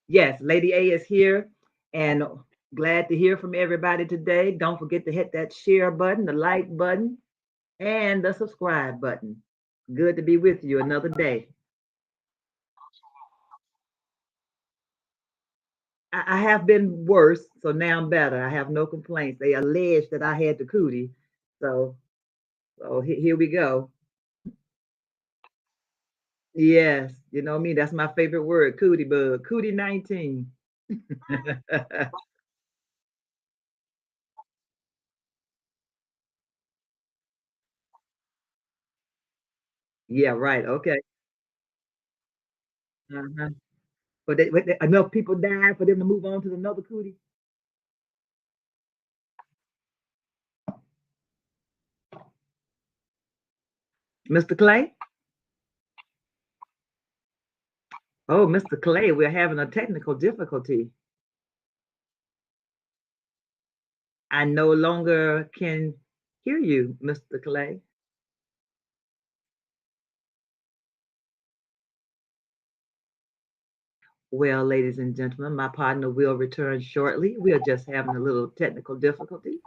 Yes, Lady A is here and glad to hear from everybody today. Don't forget to hit that share button, the like button, and the subscribe button. Good to be with you another day. I have been worse, so now I'm better. I have no complaints. They alleged that I had the cootie, so here we go. Yes, you know me. That's my favorite word, cootie bug, cootie 19. Yeah, right. Okay. Uh-huh. But enough people died for them to move on to another cootie. Mr. Clay? Oh, Mr. Clay, we're having a technical difficulty. I no longer can hear you, Mr. Clay. Well, ladies and gentlemen, my partner will return shortly. We are just having a little technical difficulty.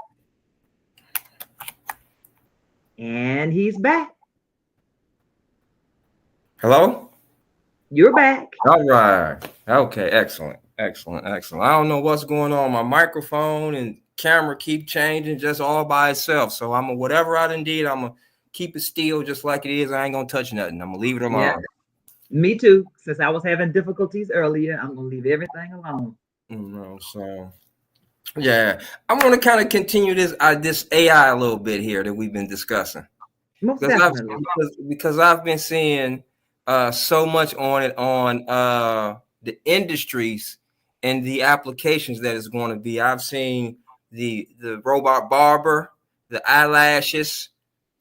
And he's back. Hello? You're back. All right. Okay, excellent. Excellent. Excellent. I don't know what's going on. My microphone and camera keep changing just all by itself. So whatever I done did, I'm gonna keep it still just like it is. I ain't gonna touch nothing. I'm gonna leave it Yeah, alone. me too. Since I was having difficulties earlier, I'm gonna leave everything alone. So yeah. I'm gonna kind of continue this AI a little bit here that we've been discussing. Most Because I've definitely. because I've been seeing so much on it on the industries and the applications that it's going to be. I've seen the robot barber, the eyelashes,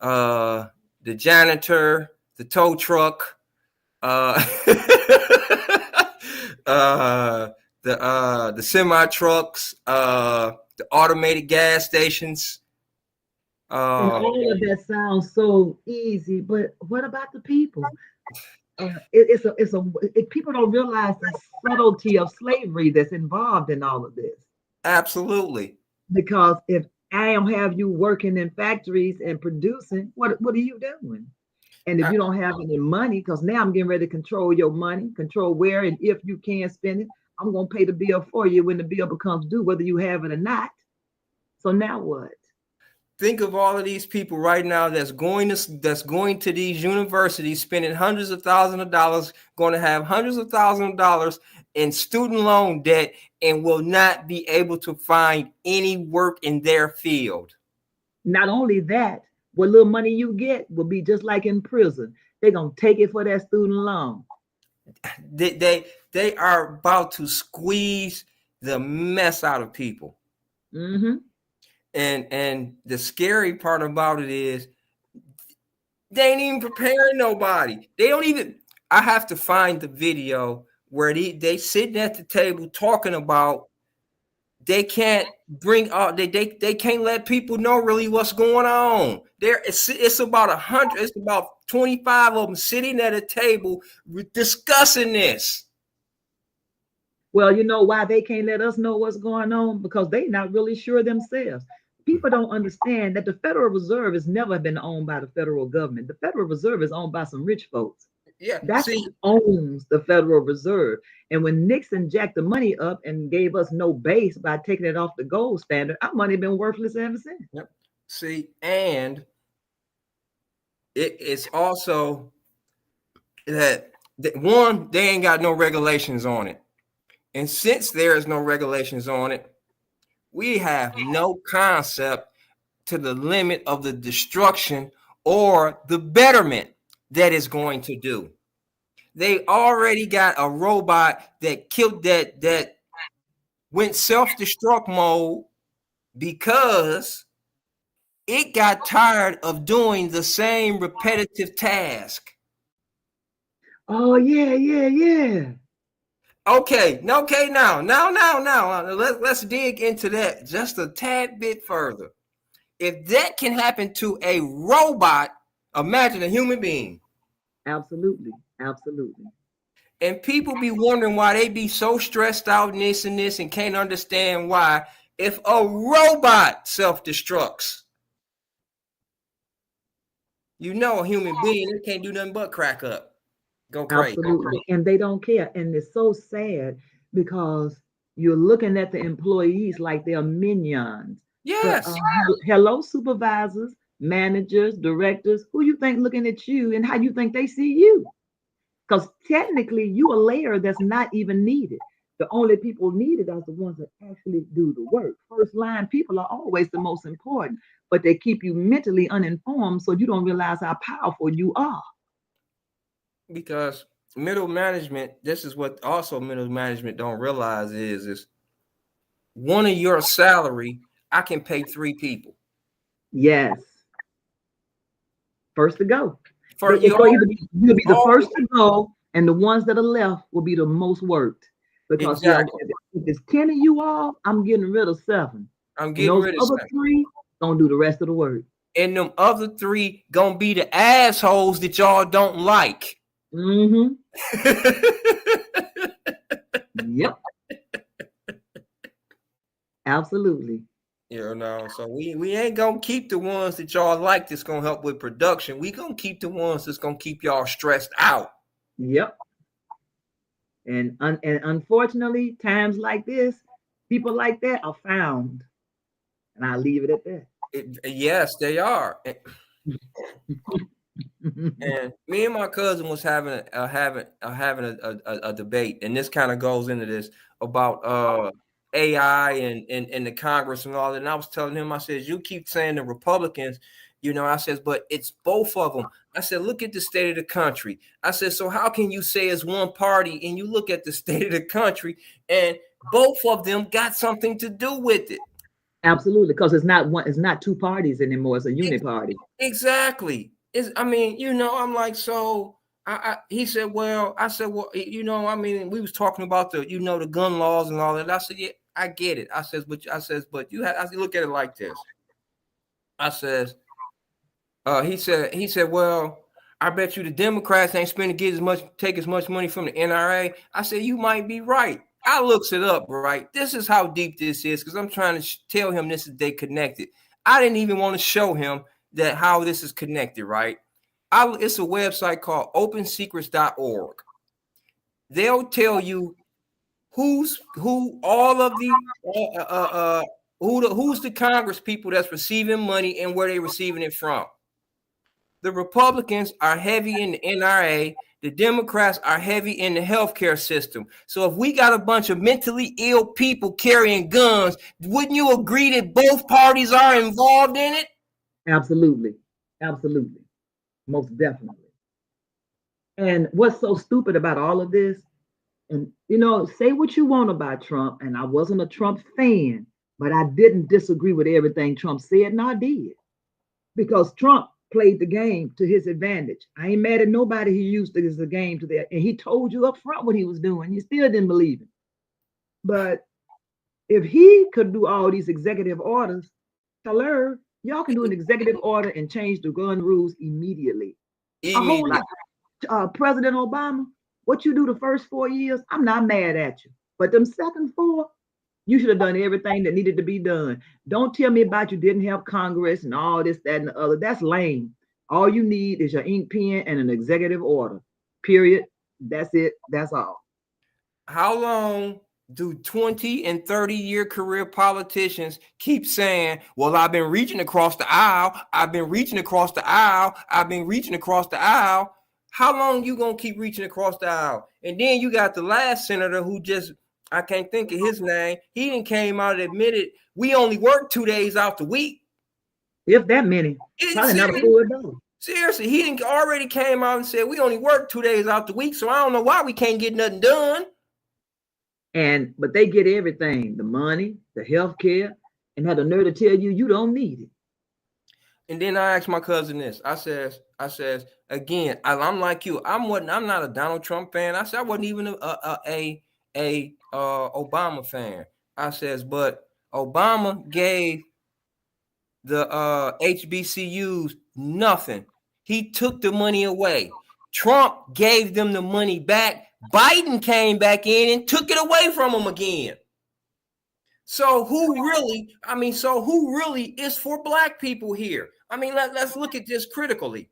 uh, the janitor, the tow truck, uh, uh, the semi trucks, the automated gas stations. And Uh, all of that sounds so easy, but what about the people? People don't realize the subtlety of slavery that's involved in all of this. Absolutely. Because if I don't have you working in factories and producing, what are you doing? And if I- you don't have any money, because now I'm getting ready to control your money, control where and if you can spend it, I'm gonna pay the bill for you when the bill becomes due, whether you have it or not. So now what? Think of all of these people right now that's going to these universities, spending hundreds of thousands of dollars, going to have hundreds of thousands of dollars in student loan debt, and will not be able to find any work in their field. Not only that, what little money you get will be just like in prison. They're gonna take it for that student loan. They are about to squeeze the mess out of people. Mm-hmm. And the scary part about it is they ain't even preparing nobody. They don't even. I have to find the video where they sitting at the table talking about they can't bring up they can't let people know really what's going on. It's about 100. It's about 25 of them sitting at a table discussing this. Well, you know why they can't let us know what's going on? Because they're not really sure themselves. People don't understand that the Federal Reserve has never been owned by the federal government. The Federal Reserve is owned by some rich folks. Yeah. That's See, who owns the Federal Reserve. And when Nixon jacked the money up and gave us no base by taking it off the gold standard, our money been worthless ever since. yep. See, and it's also that one, they ain't got no regulations on it. And since there is no regulations on it, we have no concept to the limit of the destruction or the betterment that it's going to do. They already got a robot that killed that went self-destruct mode because it got tired of doing the same repetitive task. Oh yeah, yeah, yeah. Okay, now. Let's dig into that just a tad bit further. If that can happen to a robot, imagine a human being. Absolutely. Absolutely. And people be wondering why they be so stressed out in this and this and can't understand why. If a robot self-destructs, you know a human being, they can't do nothing but crack up, go crazy. Absolutely. And they don't care. And it's so sad because you're looking at the employees like they're minions. But Yes, hello, supervisors, managers, directors, who you think looking at you and how you think they see you? Because technically, you a layer that's not even needed. The only people needed are the ones that actually do the work. First line people are always the most important, but they keep you mentally uninformed so you don't realize how powerful you are. because middle management, this is what also middle management don't realize is one of your salary, I can pay 3 people. Yes. First to go. For It's you going to be, you'll be the always first to go, and the ones that are left will be the most worked. Because see, exactly. if it's 10 of you all, I'm getting rid of 7. I'm And getting those rid of other stuff. 3 gonna do the rest of the work. And them other 3 gonna be the assholes that y'all don't like. Mm-hmm. Yep. Absolutely. You know, so we ain't gonna keep the ones that y'all like that's gonna help with production. We gonna keep the ones that's gonna keep y'all stressed out. Yep. And unfortunately, times like this, people like that are found. And I'll leave it at that. Yes, they are. And me and my cousin was having a debate, and this kind of goes into this about AI and the Congress and all that. And I was telling him, I said, you keep saying the Republicans, you know, I says, but it's both of them. I said, look at the state of the country. I said, so how can you say it's one party and you look at the state of the country and both of them got something to do with it? Absolutely, because it's not 2 parties anymore, it's a uniparty. Exactly. I mean, you know, I'm like, so he said, well, I said, well, you know, I mean, we was talking about the gun laws and all that. I said, yeah, I get it. I said, but you have, I said, look at it like this. I says, he said, well, I bet you the Democrats ain't spending take as much money from the NRA. I said, you might be right. I looks it up, right? This is how deep this is because I'm trying to tell him this is they connected. I didn't even want to show him that how this is connected, right? It's a website called opensecrets.org. They'll tell you who all of the who's the Congress people that's receiving money and where they receiving it from. The Republicans are heavy in the NRA. The Democrats are heavy in the healthcare system. So if we got a bunch of mentally ill people carrying guns, wouldn't you agree that both parties are involved in it? Absolutely. Absolutely. Most definitely. And what's so stupid about all of this, and say what you want about Trump, and I wasn't a Trump fan, but I didn't disagree with everything Trump said, and I did. Because Trump played the game to his advantage. I ain't mad at nobody who used it as a game to that. And he told you up front what he was doing. You still didn't believe him. But if he could do all these executive orders, hello, y'all can do an executive order and change the gun rules immediately. A whole lot. President Obama, what you do the first 4 years, I'm not mad at you. But them second 4, you should have done everything that needed to be done. Don't tell me about you didn't have Congress and all this, that, and the other. That's lame. All you need is your ink pen and an executive order. Period. That's it. That's all. How long do 20 and 30-year career politicians keep saying, well, I've been reaching across the aisle. I've been reaching across the aisle. I've been reaching across the aisle. How long you going to keep reaching across the aisle? And then you got the last senator who just, I can't think of his name. He didn't came out and admitted we only work 2 days out the week. If that many. Probably not a full day. Seriously, he didn't already came out and said we only work 2 days out the week, so I don't know why we can't get nothing done. But they get everything, the money, the health care, and had the nerve to tell you don't need it. And then I asked my cousin this. I says, again, I'm like you. I'm not a Donald Trump fan. I said I wasn't even a Obama fan. I says, but Obama gave the HBCUs nothing. He took the money away. Trump gave them the money back Biden came back in and took it away from him again. So who really, so who really is for black people here? I mean, let's look at this critically.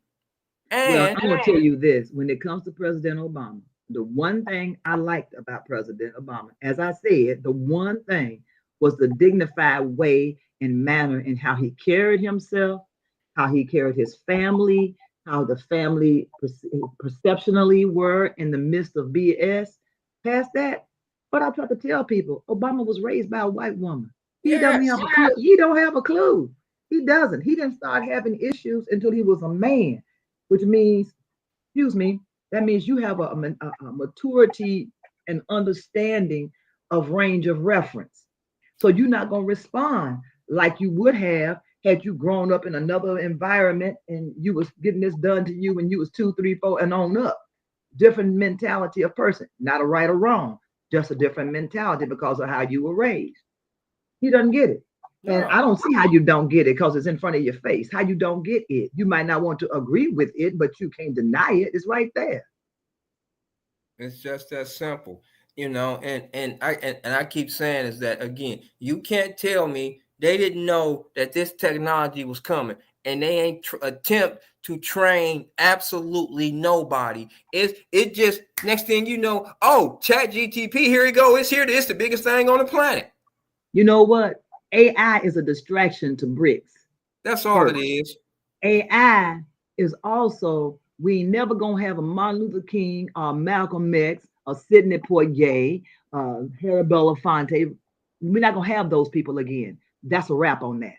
Well, And I'm going to tell you this. When it comes to President Obama, the one thing I liked about President Obama, as I said, the one thing was the dignified way and manner in how he carried himself, how he carried his family, how the family perceptionally were in the midst of BS. Past that, but I try to tell people, Obama was raised by a white woman. He doesn't yes, have a clue. He don't have a clue. He doesn't. He didn't start having issues until he was a man, which means, excuse me, that means you have a maturity and understanding of range of reference. So you're not going to respond like you would have had you grown up in another environment and you was getting this done to you when you was 2, 3, 4 and on up. Different mentality of person, not a right or wrong, just a different mentality because of how you were raised. He doesn't get it. And no, I don't see how you don't get it because it's in front of your face. How you don't get it. You might not want to agree with it, but you can't deny it. It's right there. it's just that simple, and I keep saying is that again, you can't tell me they didn't know that this technology was coming and they ain't attempt to train absolutely nobody. It just next thing you know, oh, Chat GTP, here we go. It's here. It's the biggest thing on the planet. You know what? AI is a distraction to bricks. That's all it First, is. AI is also, we ain't never gonna have a Martin Luther King or Malcolm X or Sidney Poitier, Harry Belafonte. We're not gonna have those people again. That's a wrap on that.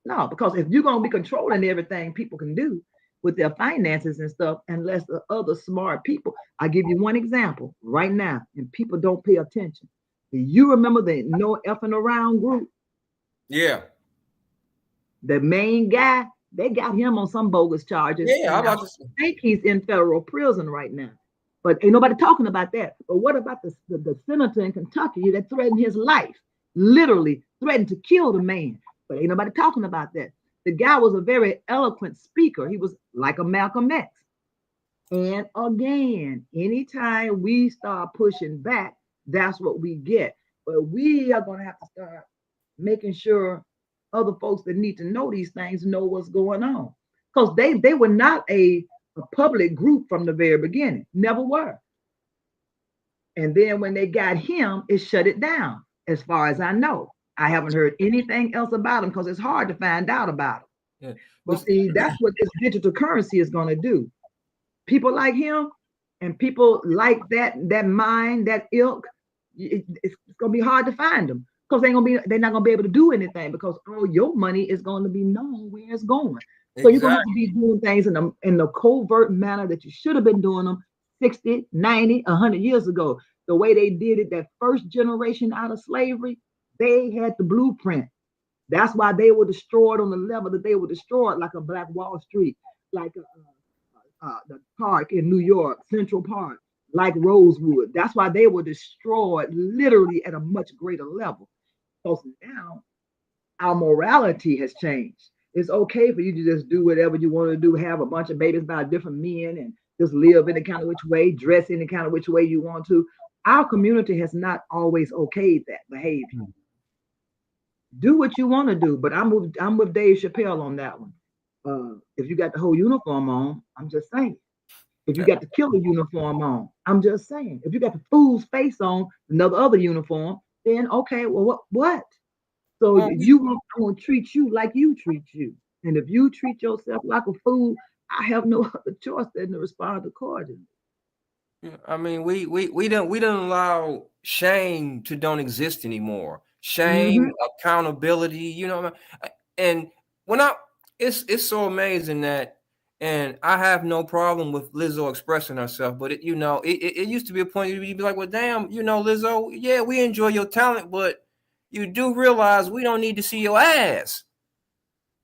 No, because if you're gonna be controlling everything people can do with their finances and stuff, unless the other smart people, I give you one example right now, and people don't pay attention. Do you remember the no effing around group? Yeah. The main guy, they got him on some bogus charges, Yeah, I'm and I about to say. think he's in federal prison right now. But ain't nobody talking about that. But what about the senator in Kentucky that threatened his life? Literally threatened to kill the man. But ain't nobody talking about that. The guy was a very eloquent speaker. He was like a Malcolm X. And again, anytime we start pushing back, that's what we get. But we are going to have to start making sure other folks that need to know these things know what's going on. Because they were not a public group from the very beginning, never were. And then when they got him, it shut it down, as far as I know. I haven't heard anything else about him because it's hard to find out about him. Yeah. But see, that's what this digital currency is going to do. People like him and people like that mind, that ilk, it's gonna be hard to find them because they're not gonna be able to do anything because all your money is going to be known where it's going. So you're gonna have to Exactly. be doing things in the covert manner that you should have been doing them 60, 90, 100 years ago. The way they did it, that first generation out of slavery, they had the blueprint. That's why they were destroyed on the level that they were destroyed, like a Black Wall Street, like the park in New York, Central Park, like Rosewood. That's why they were destroyed literally at a much greater level. Because now our morality has changed. It's okay for you to just do whatever you want to do, have a bunch of babies by different men, and just live any kind of which way, dress any kind of which way you want to. Our community has not always okayed that behavior. Do what you want to do, but I'm with Dave Chappelle on that one. If you got the whole uniform on, I'm just saying. If you got the killer uniform on, I'm just saying. If you got the fool's face on, another other uniform, then okay, well, what? So Well, I'm gonna treat you like you treat you. And if you treat yourself like a fool, I have no other choice than to respond accordingly. we don't allow shame to don't exist anymore. Shame, Mm-hmm. accountability, and when I it's so amazing that, and I have no problem with Lizzo expressing herself, but it used to be a point where you'd be like, well, damn, Lizzo, yeah, we enjoy your talent, but you do realize we don't need to see your ass.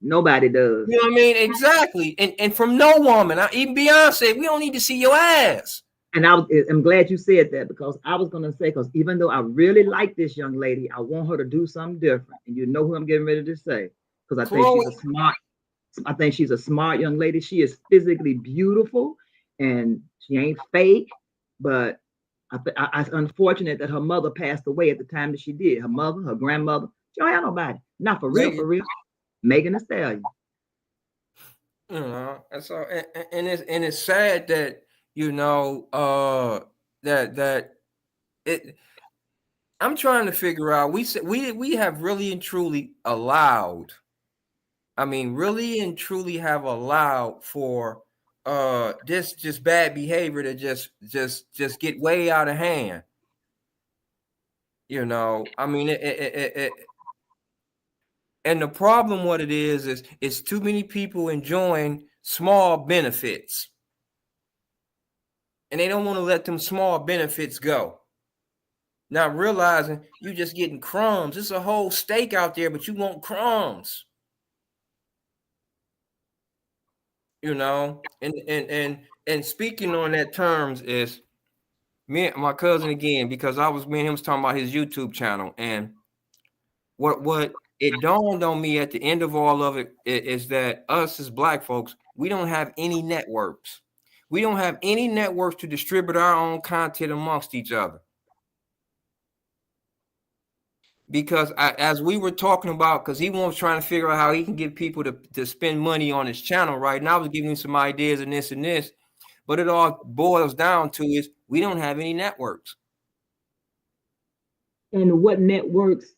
Nobody does. You know what I mean? Exactly. And from no woman, even Beyonce, we don't need to see your ass. And I'm glad you said that because I was going to say, because even though I really like this young lady, I want her to do something different. And you know who I'm getting ready to say, because Chloe. I think she's a smart young lady. She is physically beautiful and she ain't fake. But I unfortunate that her mother passed away at the time that she did. Her mother, her grandmother, she don't have nobody. Not for real, for Megan, real. Megan Thee Stallion. you know, and so and it's sad that that it. I'm trying to figure out. We have really and truly allowed. I mean, really and truly have allowed for this just bad behavior to just get way out of hand. I mean, and the problem, what it is it's too many people enjoying small benefits, and they don't want to let them small benefits go. Not realizing you just getting crumbs. There's a whole steak out there, but you want crumbs. And speaking on that terms is me and my cousin again, because me and him was talking about his YouTube channel, and what it dawned on me at the end of all of it is that us as Black folks, we don't have any networks. We don't have any networks to distribute our own content amongst each other. Because as we were talking about, because he was trying to figure out how he can get people to spend money on his channel, right? And I was giving him some ideas and this, but it all boils down to is we don't have any networks. And what networks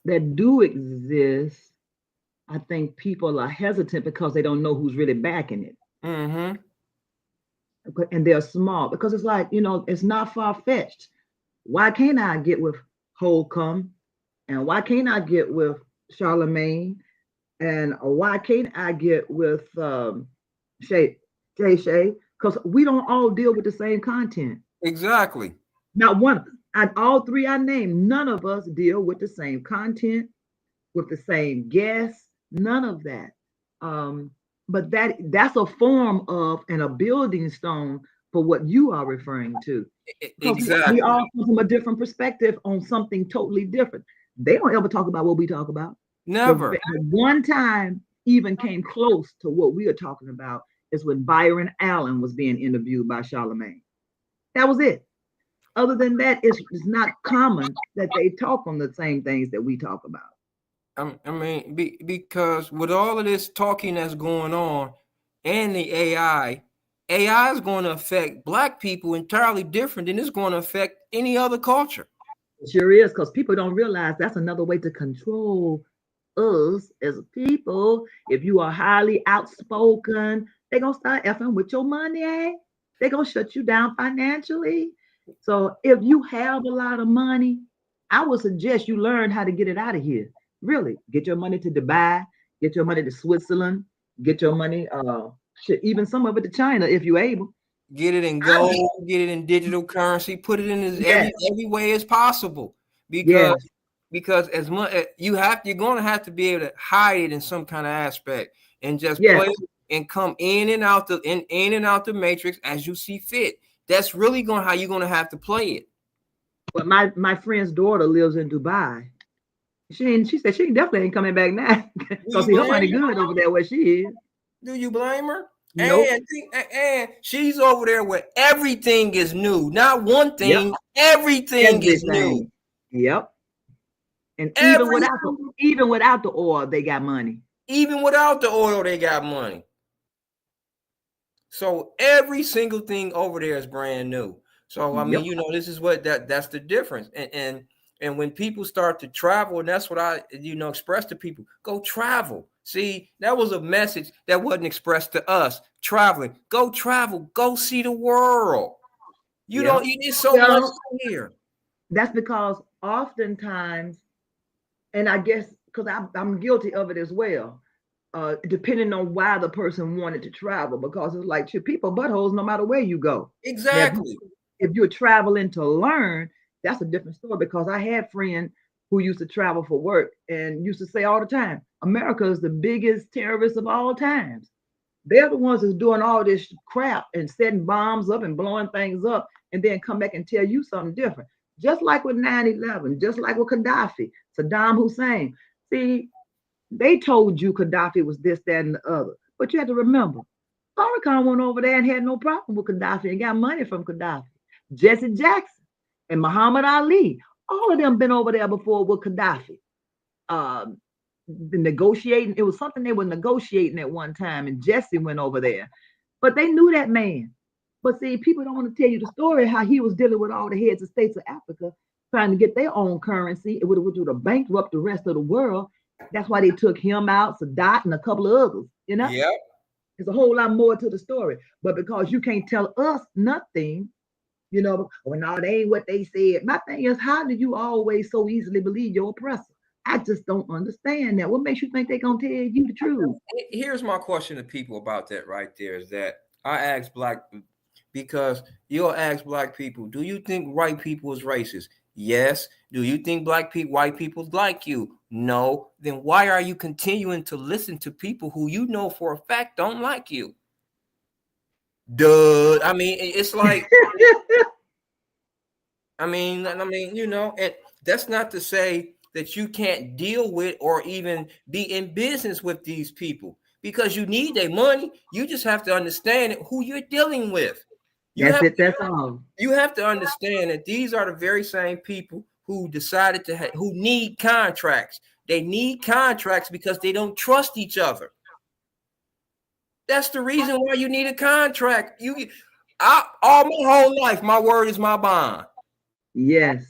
that do exist, I think people are hesitant because they don't know who's really backing it. Mm-hmm. And they're small because it's like, it's not far-fetched. Why can't I get with Holcomb? And why can't I get with Charlemagne? And why can't I get with Shay? Because we don't all deal with the same content. Exactly. Not one. All three I named, none of us deal with the same content, with the same guests, none of that. But that's a form of and a building stone for what you are referring to. Because exactly. We all come from a different perspective on something totally different. They don't ever talk about what we talk about. Never. The one time even came close to what we are talking about is when Byron Allen was being interviewed by Charlemagne. That was it. Other than that, it's not common that they talk on the same things that we talk about. I mean, because with all of this talking that's going on and the AI is going to affect Black people entirely different than it's going to affect any other culture. It sure is, because people don't realize that's another way to control us as people. If you are highly outspoken, they're going to start effing with your money. They're going to shut you down financially. So if you have a lot of money, I would suggest you learn how to get it out of here. Really, get your money to Dubai, get your money to Switzerland, get your money, even some of it to China if you're able. Get it in gold, get it in digital currency, put it in every way as possible. Because as much you're going to have to be able to hide it in some kind of aspect and just play and come in and out the matrix as you see fit. That's really how you're going to have to play it. But my friend's daughter lives in Dubai. She said she definitely ain't coming back now because her money good over there where she is. Do you blame her? Nope. And she's over there where everything is new. Not one thing, everything is new. Yep. And even without the oil, they got money. Even without the oil, they got money. So every single thing over there is brand new. So I mean, this is what that's the difference. And when people start to travel, and that's what I express to people, go travel. See, that was a message that wasn't expressed to us. Traveling, go travel, go see the world. You need so much here. That's because oftentimes, and I guess because I'm guilty of it as well, depending on why the person wanted to travel, because it's like people buttholes no matter where you go. Exactly. If you're traveling to learn, that's a different story, because I had friends who used to travel for work and used to say all the time, America is the biggest terrorist of all times. They're the ones that's doing all this crap and setting bombs up and blowing things up, and then come back and tell you something different. Just like with 9/11, just like with Gaddafi, Saddam Hussein. See, they told you Gaddafi was this, that, and the other. But you have to remember, Farrakhan went over there and had no problem with Gaddafi and got money from Gaddafi. Jesse Jackson and Muhammad Ali. All of them been over there before with Gaddafi. Um, the negotiating. It was something they were negotiating at one time, and Jesse went over there. But they knew that man. But see, people don't want to tell you the story how he was dealing with all the heads of states of Africa, trying to get their own currency. It would have bankrupt the rest of the world. That's why they took him out, Sadat, and a couple of others. You know, Yep. there's a whole lot more to the story. But because you can't tell us nothing, well, no, they ain't what they said. My thing is, how do you always so easily believe your oppressor? I just don't understand that. What makes you think they're gonna tell you the truth? Here's my question to people about that right there is that I ask black, because you'll ask black people, do you think white people is racist? Yes. Do you think white people like you? No. Then why are you continuing to listen to people who you know for a fact don't like you? Duh. I mean, it's like, and that's not to say that you can't deal with or even be in business with these people, because you need their money. You just have to understand who you're dealing with. You That's have it. That's all. you have to understand that these are the very same people who decided who need contracts. They need contracts because they don't trust each other. That's the reason why you need a contract. All my whole life, my word is my bond. Yes.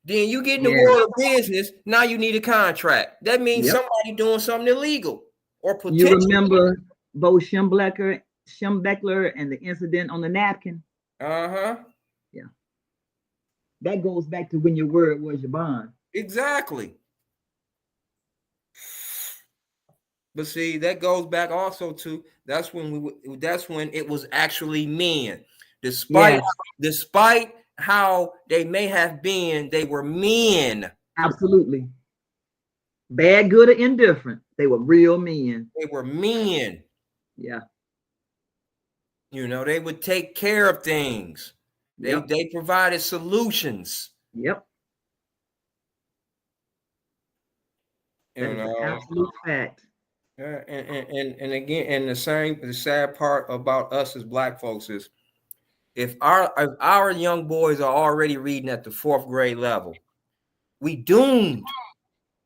Then you get in the Yes. world of business. Now you need a contract. That means Yep. somebody doing something illegal or You potential. remember Bo Schembechler and the incident on the napkin? Uh-huh. Yeah. That goes back to when your word was your bond. Exactly. But see, that goes back also to that's when it was actually men. Despite Yes. despite how they may have been, they were men. Absolutely. Bad, good, or indifferent. They were real men. They were men. Yeah. They would take care of things. They Yep. they provided solutions. Yep. That You is an know, absolute fact. and again, and the sad part about us as black folks is if our young boys are already reading at the fourth grade level, we doomed.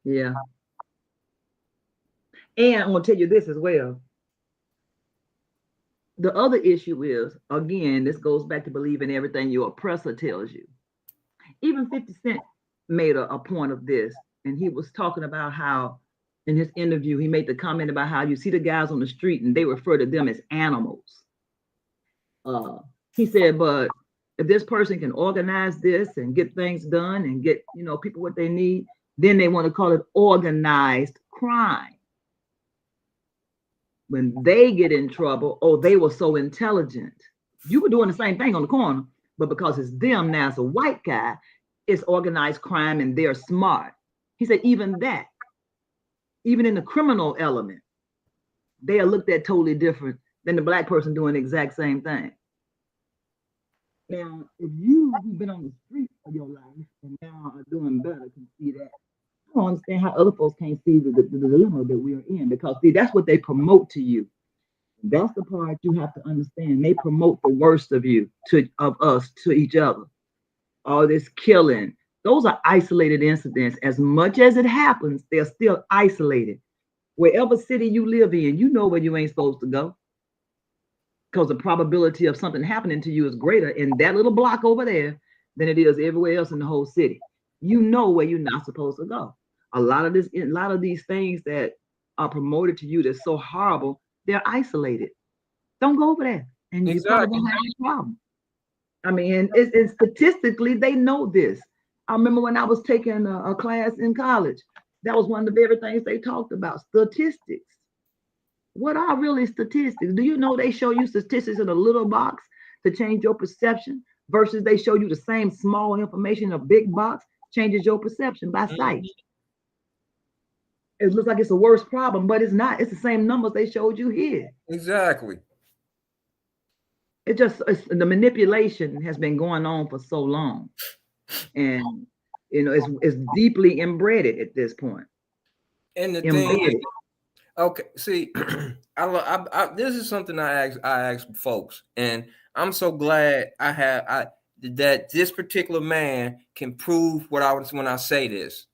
Yeah. And I'm gonna tell you this as well. The other issue is, again, this goes back to believing everything your oppressor tells you. Even 50 Cent made a point of this, and he was talking about how in his interview he made the comment about how you see the guys on the street and they refer to them as animals. uh, he said, but if this person can organize this and get things done and get people what they need, then they want to call it organized crime. When they get in trouble, oh, they were so intelligent. You were doing the same thing on the corner, but because it's them now, it's a white guy, it's organized crime and they're smart. He said, even that, even in the criminal element, they are looked at totally different than the black person doing the exact same thing. Now, if you who've been on the street of your life and now are doing better can see that, I don't understand how other folks can't see the dilemma that we're in, because see, that's what they promote to you. That's the part you have to understand. They promote the worst of you of us to each other. All this killing, those are isolated incidents. As much as it happens, they're still isolated. Wherever city you live in, you know where you ain't supposed to go, because the probability of something happening to you is greater in that little block over there than it is everywhere else in the whole city. You know where you're not supposed to go. A lot of these things that are promoted to you that's so horrible, they're isolated. Don't go over there, and you probably Exactly. won't have any problem. I mean, it's statistically they know this. I remember when I was taking a class in college, that was one of the very things they talked about: statistics. What are really statistics? Do you know they show you statistics in a little box to change your perception versus they show you the same small information in a big box changes your perception by sight? It looks like it's a worse problem, but it's not. It's the same numbers they showed you here. Exactly. The manipulation has been going on for so long, and it's deeply embedded at this point. And the thing is, Embedded. okay, see, this is something I ask folks, and I'm so glad that this particular man can prove what I was when I say this.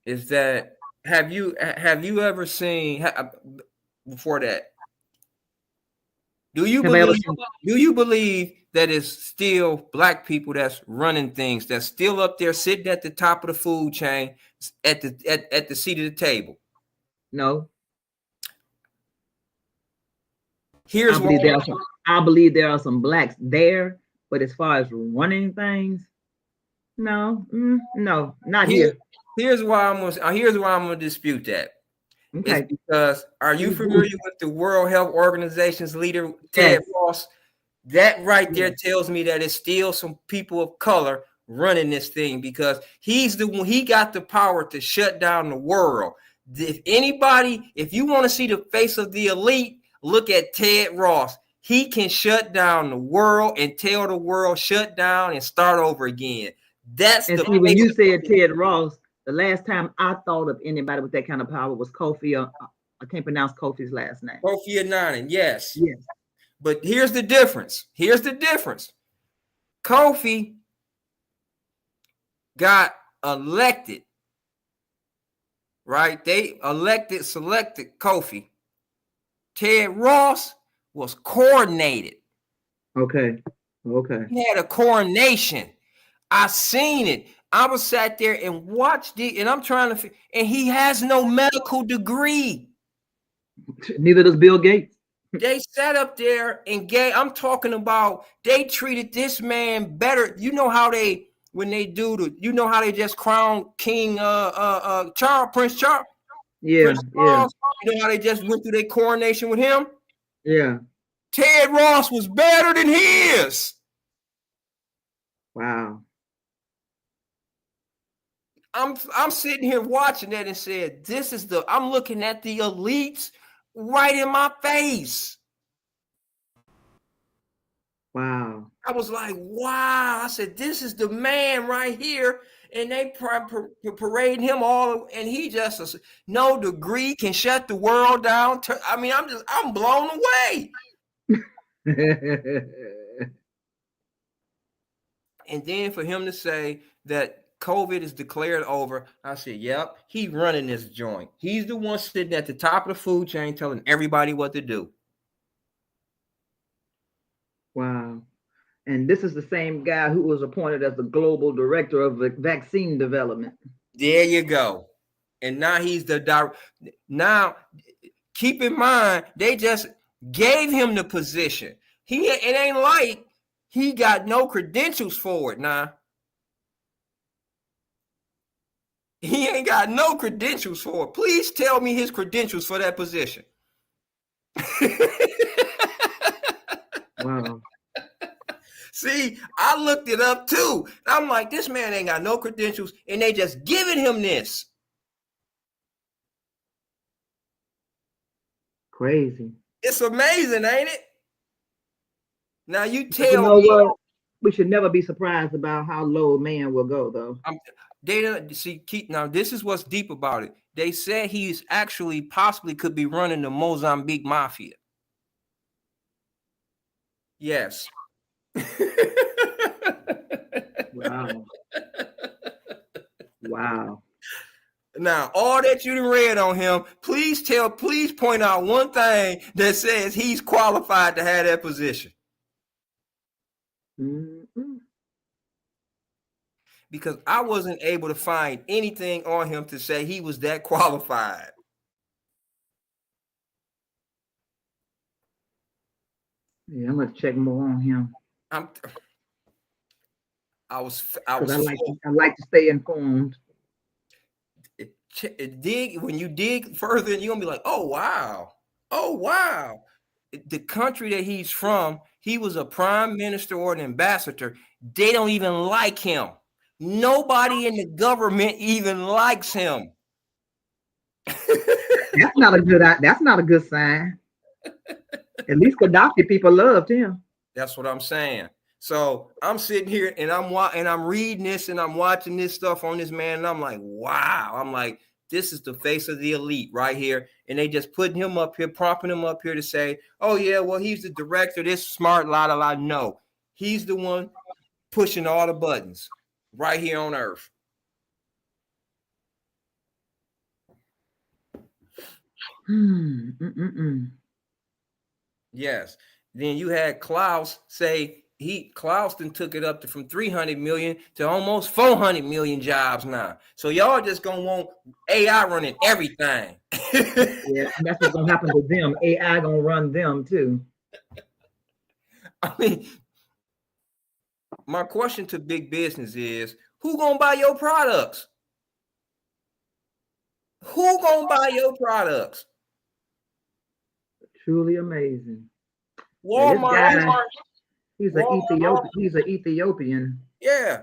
Is that have you ever seen before that? Do you Have I ever believe seen? that it's still black people that's running things, that's still up there sitting at the top of the food chain at the seat of the table? No. Here's why. I believe there are some blacks there, but as far as running things, no, no, not here. Here's why I'm gonna dispute that. It's Okay. because are you familiar with the World Health Organization's leader, Ted Yes. Ross? That right there Yes. tells me that it's still some people of color running this thing, because he's the one, he got the power to shut down the world. If you want to see the face of the elite, look at Ted Ross. He can shut down the world and tell the world shut down and start over again. That's And the see, when face you of said Ted Ross, the last time I thought of anybody with that kind of power was Kofi. I can't pronounce Kofi's last name. Kofi Annan. Yes. Yes. But here's the difference. Kofi got elected, right? They selected Kofi. Ted Ross was coordinated. Okay. He had a coronation. I seen it. I was sat there and watched it, and I'm trying to, and he has no medical degree. Neither does Bill Gates. They sat up there and I'm talking about, they treated this man better. You know how they, when they do how they just crown King Prince Charles? Yeah. Prince Charles. You know how they just went through their coronation with him? Yeah. Ted Ross was better than his. Wow. I'm sitting here watching that and said, I'm looking at the elites right in my face. Wow. I was like, wow. I said, this is the man right here. And they parade him all, and he just no degree can shut the world down. I mean, I'm blown away. And then for him to say that COVID is declared over, I said, yep, he's running this joint. He's the one sitting at the top of the food chain telling everybody what to do. Wow. And this is the same guy who was appointed as the global director of vaccine development. There you go. And now he's the director. Now, keep in mind, they just gave him the position. It ain't like he got no credentials for it now. He ain't got no credentials for it. Please tell me his credentials for that position. Wow. See, I looked it up too. I'm like, this man ain't got no credentials, and they just giving him this. Crazy. It's amazing, ain't it? Now you tell you know me. What? We should never be surprised about how low man will go, though. Now this is what's deep about it. They said he's actually possibly could be running the Mozambique mafia. Yes. Wow. Wow. Now, all that you read on him, please point out one thing that says he's qualified to have that position. Mm-hmm. Because I wasn't able to find anything on him to say he was that qualified. Yeah, I'm gonna check more on him. I like to stay informed. When you dig further, you're gonna be like, oh wow. The country that he's from, he was a prime minister or an ambassador. They don't even like him. Nobody in the government even likes him. That's not a good sign. At least Gaddafi people loved him. That's what I'm saying. So I'm sitting here and I'm reading this and I'm watching this stuff on this man, and I'm like, wow. I'm like, This is the face of the elite right here. And they just putting him up here, propping him up here to say, oh, yeah, well, he's the director, this smart, la. No, he's the one pushing all the buttons right here on earth. Yes. Then you had Klaus say Klaus then took it up to from 300 million to almost 400 million jobs now. So y'all just gonna want AI running everything. Yeah, that's what's gonna happen to them. AI gonna run them too. I mean, my question to big business is, who gonna buy your products? Who gonna buy your products? Truly amazing. Walmart. Yeah, guy, he's an Ethiopian. Yeah.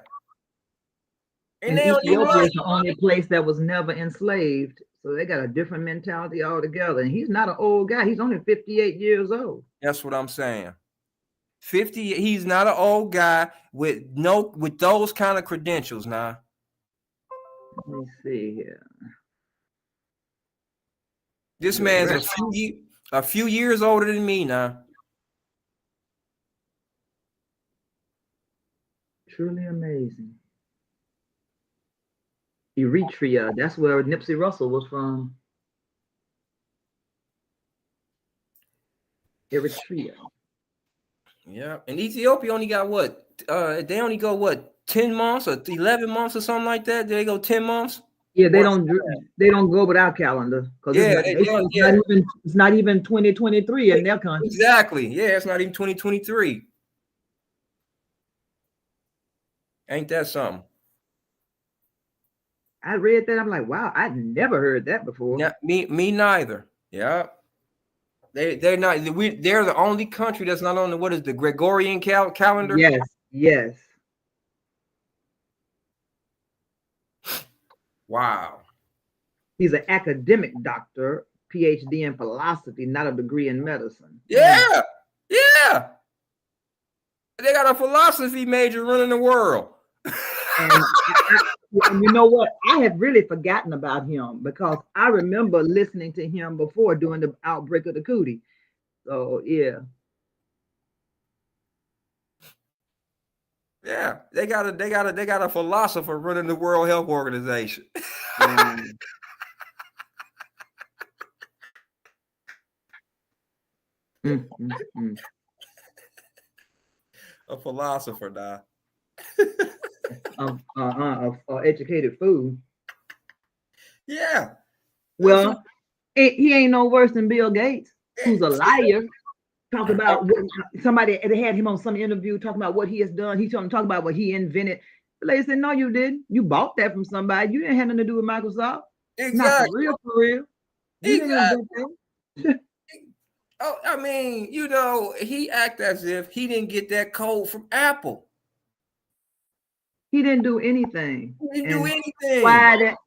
And Ethiopia is the only place that was never enslaved. So they got a different mentality altogether. And he's not an old guy. He's only 58 years old. That's what I'm saying. 50. He's not an old guy with those kind of credentials now. Let me see here. This man's a few years older than me now. Truly amazing. Eritrea, that's where Nipsey Russell was from. Eritrea. Yeah, and Ethiopia only got what? They only go what, 10 months or 11 months or something like that? They go 10 months? Yeah, they don't go with our calendar because it's not even 2023 in their country. Exactly. Yeah, it's not even 2023. Ain't that something? I read that. I'm like, wow, I'd never heard that before. Yeah, me neither. Yeah. They're not. They're the only country that's not on the, what is the Gregorian calendar? Yes. Wow. He's an academic doctor, PhD in philosophy, not a degree in medicine. Yeah. They got a philosophy major running the world. And you know what? I had really forgotten about him because I remember listening to him before during the outbreak of the cootie. So yeah. Yeah, they got a philosopher running the World Health Organization. A philosopher now. Educated fool. Yeah. Well, he ain't no worse than Bill Gates, who's a liar. Talk about somebody had him on some interview talking about what he has done. He told him talk about what he invented. The lady said, "No, you didn't. You bought that from somebody. You didn't have nothing to do with Microsoft. Exactly. Not for real. You didn't invent that." Oh, I mean, he act as if he didn't get that code from Apple. He didn't do anything. He didn't do anything.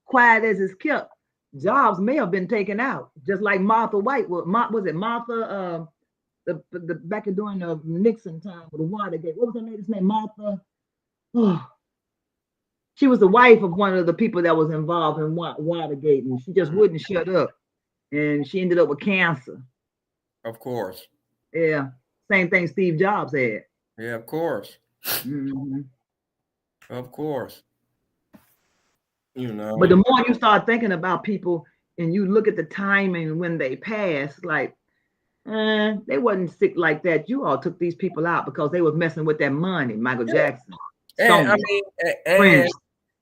Quiet as it's kept. Jobs may have been taken out, just like Martha White. Was it Martha? The back during the Nixon time with the Watergate. What was her lady's name? Martha. Oh. She was the wife of one of the people that was involved in Watergate, and she just wouldn't shut up, and she ended up with cancer. Of course. Yeah. Same thing Steve Jobs had. Yeah, of course. Of course. But the more you start thinking about people and you look at the timing when they passed, like, they wasn't sick like that. You all took these people out because they was messing with that money. Michael Jackson, and Prince,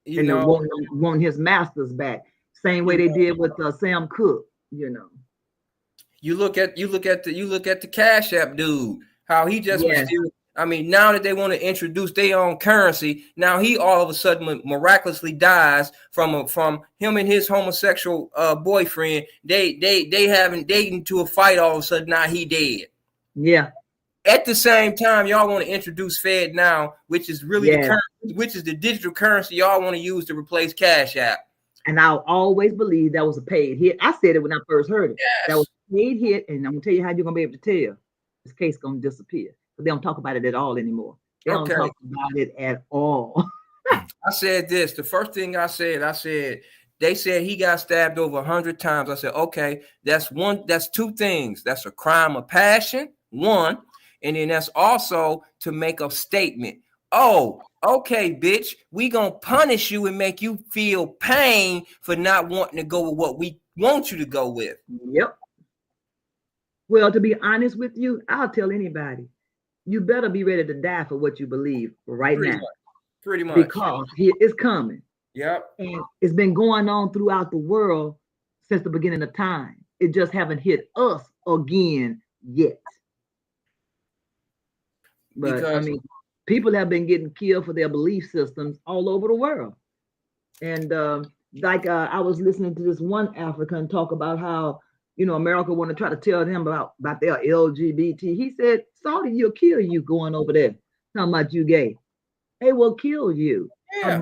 wanting his masters back. Same way they did with Sam Cooke. You look at the Cash App dude. How he just was still. I mean, now that they want to introduce their own currency, now he all of a sudden miraculously dies from him and his homosexual boyfriend. They haven't dated to a fight. All of a sudden, now he dead. Yeah. At the same time, y'all want to introduce Fed now, which is really the currency, which is the digital currency y'all want to use to replace Cash App. And I'll always believe that was a paid hit. I said it when I first heard it. Yes. That was a paid hit, and I'm gonna tell you how you're gonna be able to tell this case gonna disappear. But they don't talk about it at all anymore. They don't talk about it at all. I said this. The first thing I said, They said he got stabbed over 100 times. I said, okay, that's two things. That's a crime of passion, one, and then that's also to make a statement. Oh, okay, bitch, we gonna punish you and make you feel pain for not wanting to go with what we want you to go with. Yep. Well, to be honest with you, I'll tell anybody, you better be ready to die for what you believe right Pretty now, much. Pretty much. because it's coming. Yep. And it's been going on throughout the world since the beginning of time. It just haven't hit us again yet. But I Because mean, people have been getting killed for their belief systems all over the world. And I was listening to this one African talk about how America want to try to tell them about their LGBT. He said, "Saudi, you'll kill you going over there. Talking about you gay. They will kill you." yeah,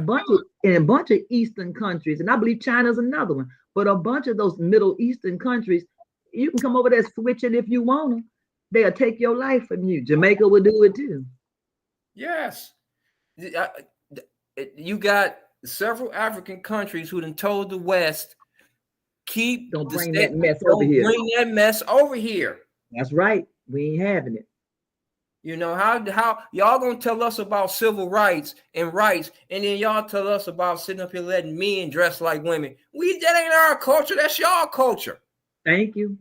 In a bunch of Eastern countries, and I believe China's another one, but a bunch of those Middle Eastern countries, you can come over there switching if you want to. They'll take your life from you. Jamaica will do it too. yes. You got several African countries who done told the West, keep Don't the bring state, that mess over don't here. bring that mess over here. That's right. We ain't having it. You know, how y'all gonna tell us about civil rights, and then y'all tell us about sitting up here letting men dress like women. That ain't our culture, that's y'all culture. Thank you.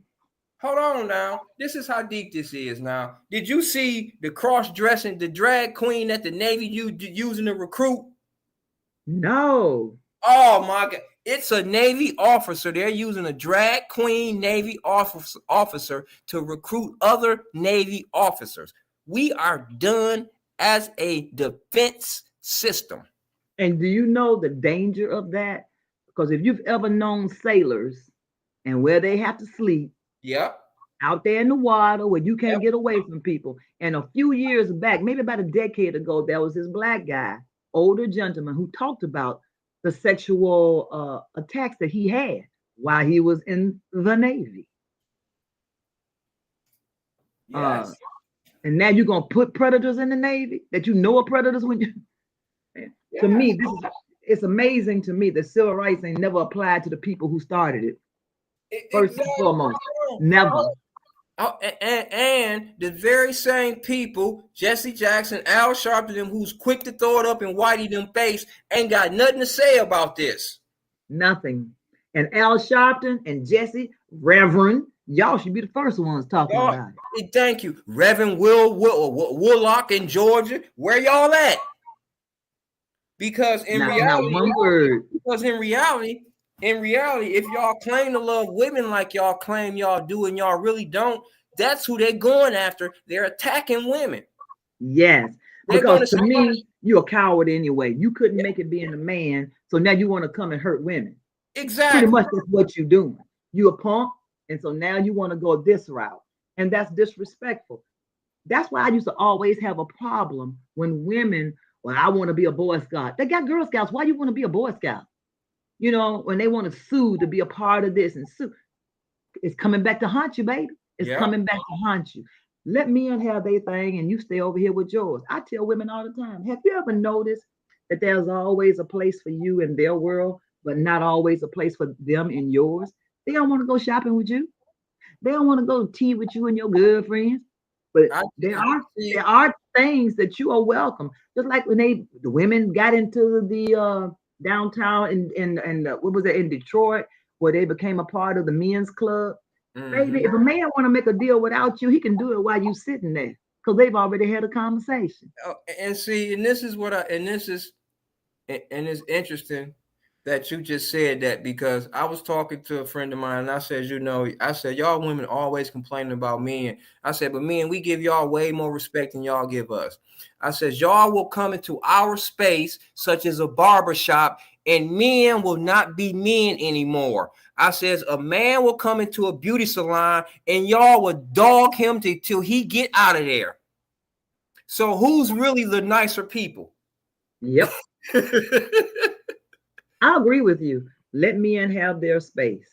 Hold on now. This is how deep this is now. Did you see the cross-dressing, the drag queen that the Navy using to recruit? No. Oh my God. It's a Navy officer. They're using a drag queen Navy officer to recruit other Navy officers. We are done as a defense system. And do you know the danger of that? Because if you've ever known sailors and where they have to sleep Yep. out there in the water where you can't Yep. get away from people. And a few years back, maybe about a decade ago, there was this black guy, older gentleman, who talked about the sexual attacks that he had while he was in the Navy. Uh, Yes. and now you're gonna put predators in the Navy that you know are predators when you. To Yes. me, it's amazing to me that civil rights ain't never applied to the people who started it. First and Exactly. foremost, never. Oh, and the very same people, Jesse Jackson, Al Sharpton, them who's quick to throw it up in Whitey them face, ain't got nothing to say about this. Nothing. And Al Sharpton and Jesse, Reverend, y'all should be the first ones talking Y'all, about it. thank you, Reverend Woolock in Georgia. Where y'all at? Because in Not reality, one word. if y'all claim to love women like y'all claim y'all do and y'all really don't, that's who they're going after. They're attacking women. Yes. They're going Because to to say, me, you're a coward anyway. You couldn't make it being a man. So now you want to come and hurt women. Pretty exactly. much that's what you're doing. You a punk. And so now you want to go this route. And that's disrespectful. That's why I used to always have a problem when women, well, I want to be a Boy Scout. They got Girl Scouts. Why you want to be a Boy Scout? When they want to sue to be a part of this and sue, it's coming back to haunt you, baby. It's Yeah. coming back to haunt you. Let men have their thing and you stay over here with yours. I tell women all the time, have you ever noticed that there's always a place for you in their world, but not always a place for them in yours? They don't want to go shopping with you. They don't want to go to tea with you and your good friends. But I there see. are things that you are welcome. Just like when the women got into the downtown and what was it in Detroit, where they became a part of the men's club. Baby, if a man want to make a deal without you, he can do it while you sitting there because they've already had a conversation. And see, and this is what I and this is and it's interesting that you just said that, because I was talking to a friend of mine and I said, I said, y'all women always complaining about men. I said, but men, we give y'all way more respect than y'all give us. I said, y'all will come into our space, such as a barber shop, and men will not be men anymore. I says, a man will come into a beauty salon and y'all will dog him till he get out of there. So who's really the nicer people? Yep. I agree with you. Let men have their space.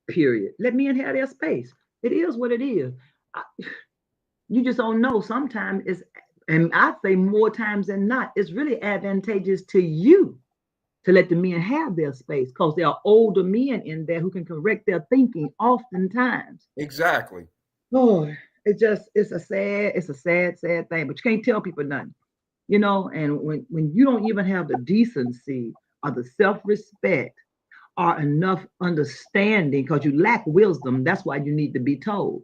Period. Let men have their space. It is what it is. I, you just don't know. Sometimes it's, and I say more times than not, it's really advantageous to you to let the men have their space because there are older men in there who can correct their thinking oftentimes. Exactly. Oh, it's a sad thing, but you can't tell people nothing, and when you don't even have the decency or the self-respect or enough understanding because you lack wisdom, that's why you need to be told.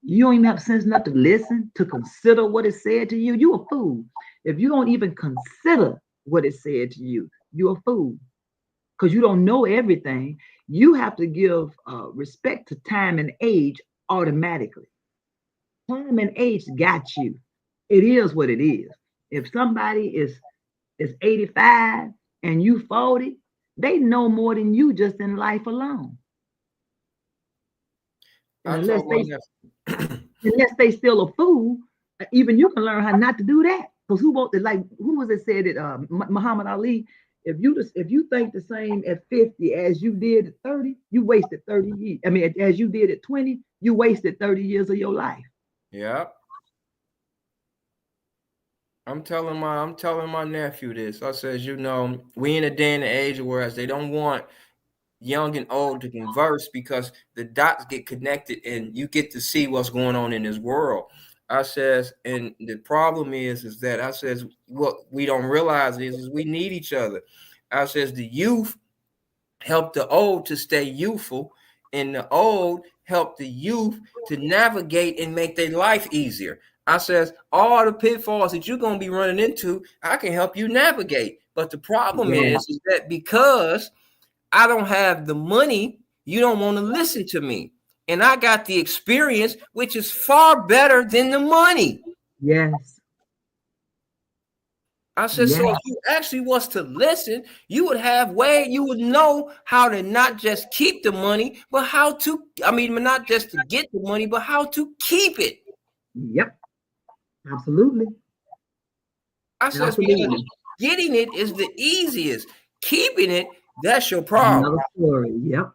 You don't even have sense enough to listen, to consider what is said to you. You a fool. If you don't even consider what is said to you, you're a fool because you don't know everything. You have to give respect to time and age automatically. Time and age got you. It is what it is. If somebody is 85 and you 40, they know more than you just in life alone. And I unless told my they nephew. unless they still a fool, even you can learn how not to do that. Because who was it said it? Muhammad Ali. If you think the same at 50 as you did at 30, you wasted 30 years. I mean, as you did at 20, you wasted 30 years of your life. Yeah. I'm telling my nephew this. I says, we in a day and age whereas they don't want young and old to converse because the dots get connected and you get to see what's going on in this world. I says, and the problem is that I says what we don't realize is we need each other. I says the youth help the old to stay youthful, and the old help the youth to navigate and make their life easier. I says all the pitfalls that you're gonna be running into, I can help you navigate. But the problem Yeah. is that because I don't have the money, you don't want to listen to me. And I got the experience, which is far better than the money. Yes. I said, so if Yes. you actually was to listen, you would know how to not just keep the money, but not just to get the money, but how to keep it. Yep. Absolutely. I says, because Absolutely. getting it is the easiest. Keeping it, that's your Another problem. story. Yep.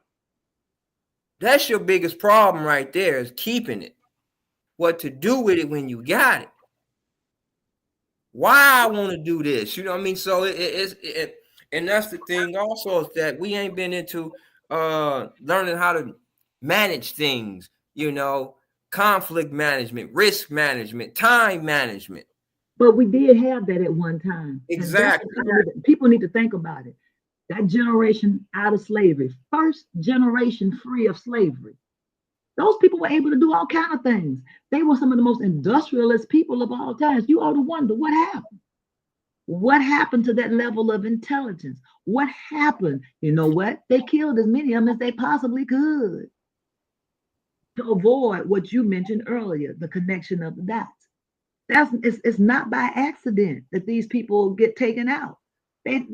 That's your biggest problem right there is keeping it. What to do with it when you got it. Why I want to do this. You know what I mean? So and that's the thing also is that we ain't been into learning how to manage things, conflict management, risk management, time management. But we did have that at one time. And that's what Exactly. people need to think about it. That generation out of slavery, first generation free of slavery. Those people were able to do all kind of things. They were some of the most industrialist people of all times. You ought to wonder what happened. What happened to that level of intelligence? What happened? You know what? They killed as many of them as they possibly could to avoid what you mentioned earlier, the connection of the dots. It's not by accident that these people get taken out. They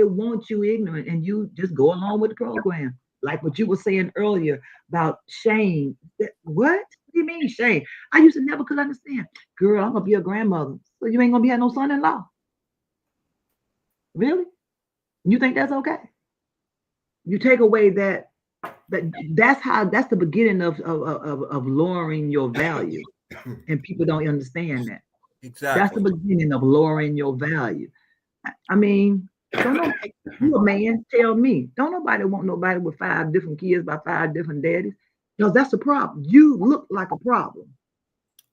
want you ignorant and you just go along with the program. Like what you were saying earlier about shame. What? What do you mean shame? I used to never could understand. Girl, I'm gonna be a grandmother. So you ain't gonna be having no son-in-law. Really? You think that's okay? You take away that's the beginning of lowering your value. And people don't understand that. That's the Exactly. beginning of lowering your value. I mean, don't know you a man, tell me. Don't nobody want nobody with 5 different kids by 5 different daddies. Because that's the problem. You look like a problem.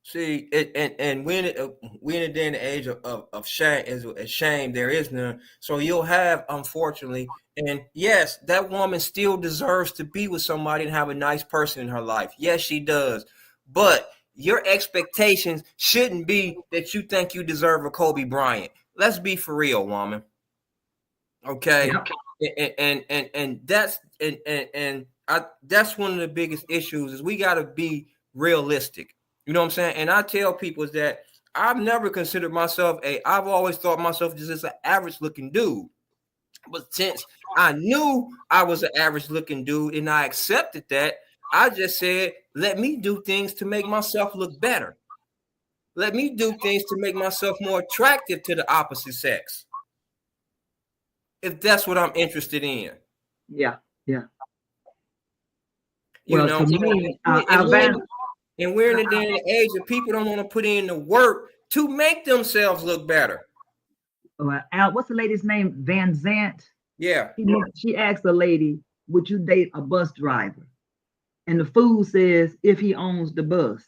See, and we in a day and age of shame, as shame, there is none. So you'll have, unfortunately, and yes, that woman still deserves to be with somebody and have a nice person in her life. Yes, she does. But your expectations shouldn't be that you think you deserve a Kobe Bryant. Let's be for real, woman. Okay. Yep. And that's one of the biggest issues is we got to be realistic. You know what I'm saying? And I tell people is that I've never considered myself I've always thought myself just as an average looking dude. But since I knew I was an average looking dude and I accepted that, I just said, let me do things to make myself look better. Let me do things to make myself more attractive to the opposite sex, if that's what I'm interested in. Yeah. Yeah. You Well, know, to me, Alabama, and we're in a day and age that people don't want to put in the work to make themselves look better. what's the lady's name? Van Zant. Yeah. She asked the lady, "Would you date a bus driver?" And the fool says, "If he owns the bus."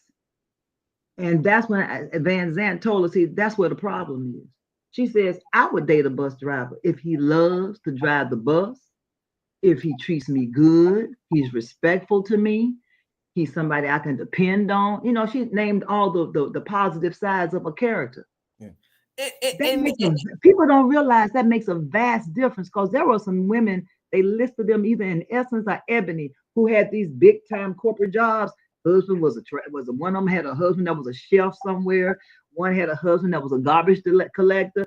And that's when Van Zant told us, see, that's where the problem is. She says, "I would date a bus driver if he loves to drive the bus, if he treats me good, he's respectful to me, he's somebody I can depend on." You know, she named all the positive sides of a character. Yeah. That makes people don't realize that makes a vast difference, because there were some women, they listed them either in Essence or Ebony, who had these big time corporate jobs. Husband was a one of them had a husband that was a chef somewhere. One had a husband that was a garbage collector.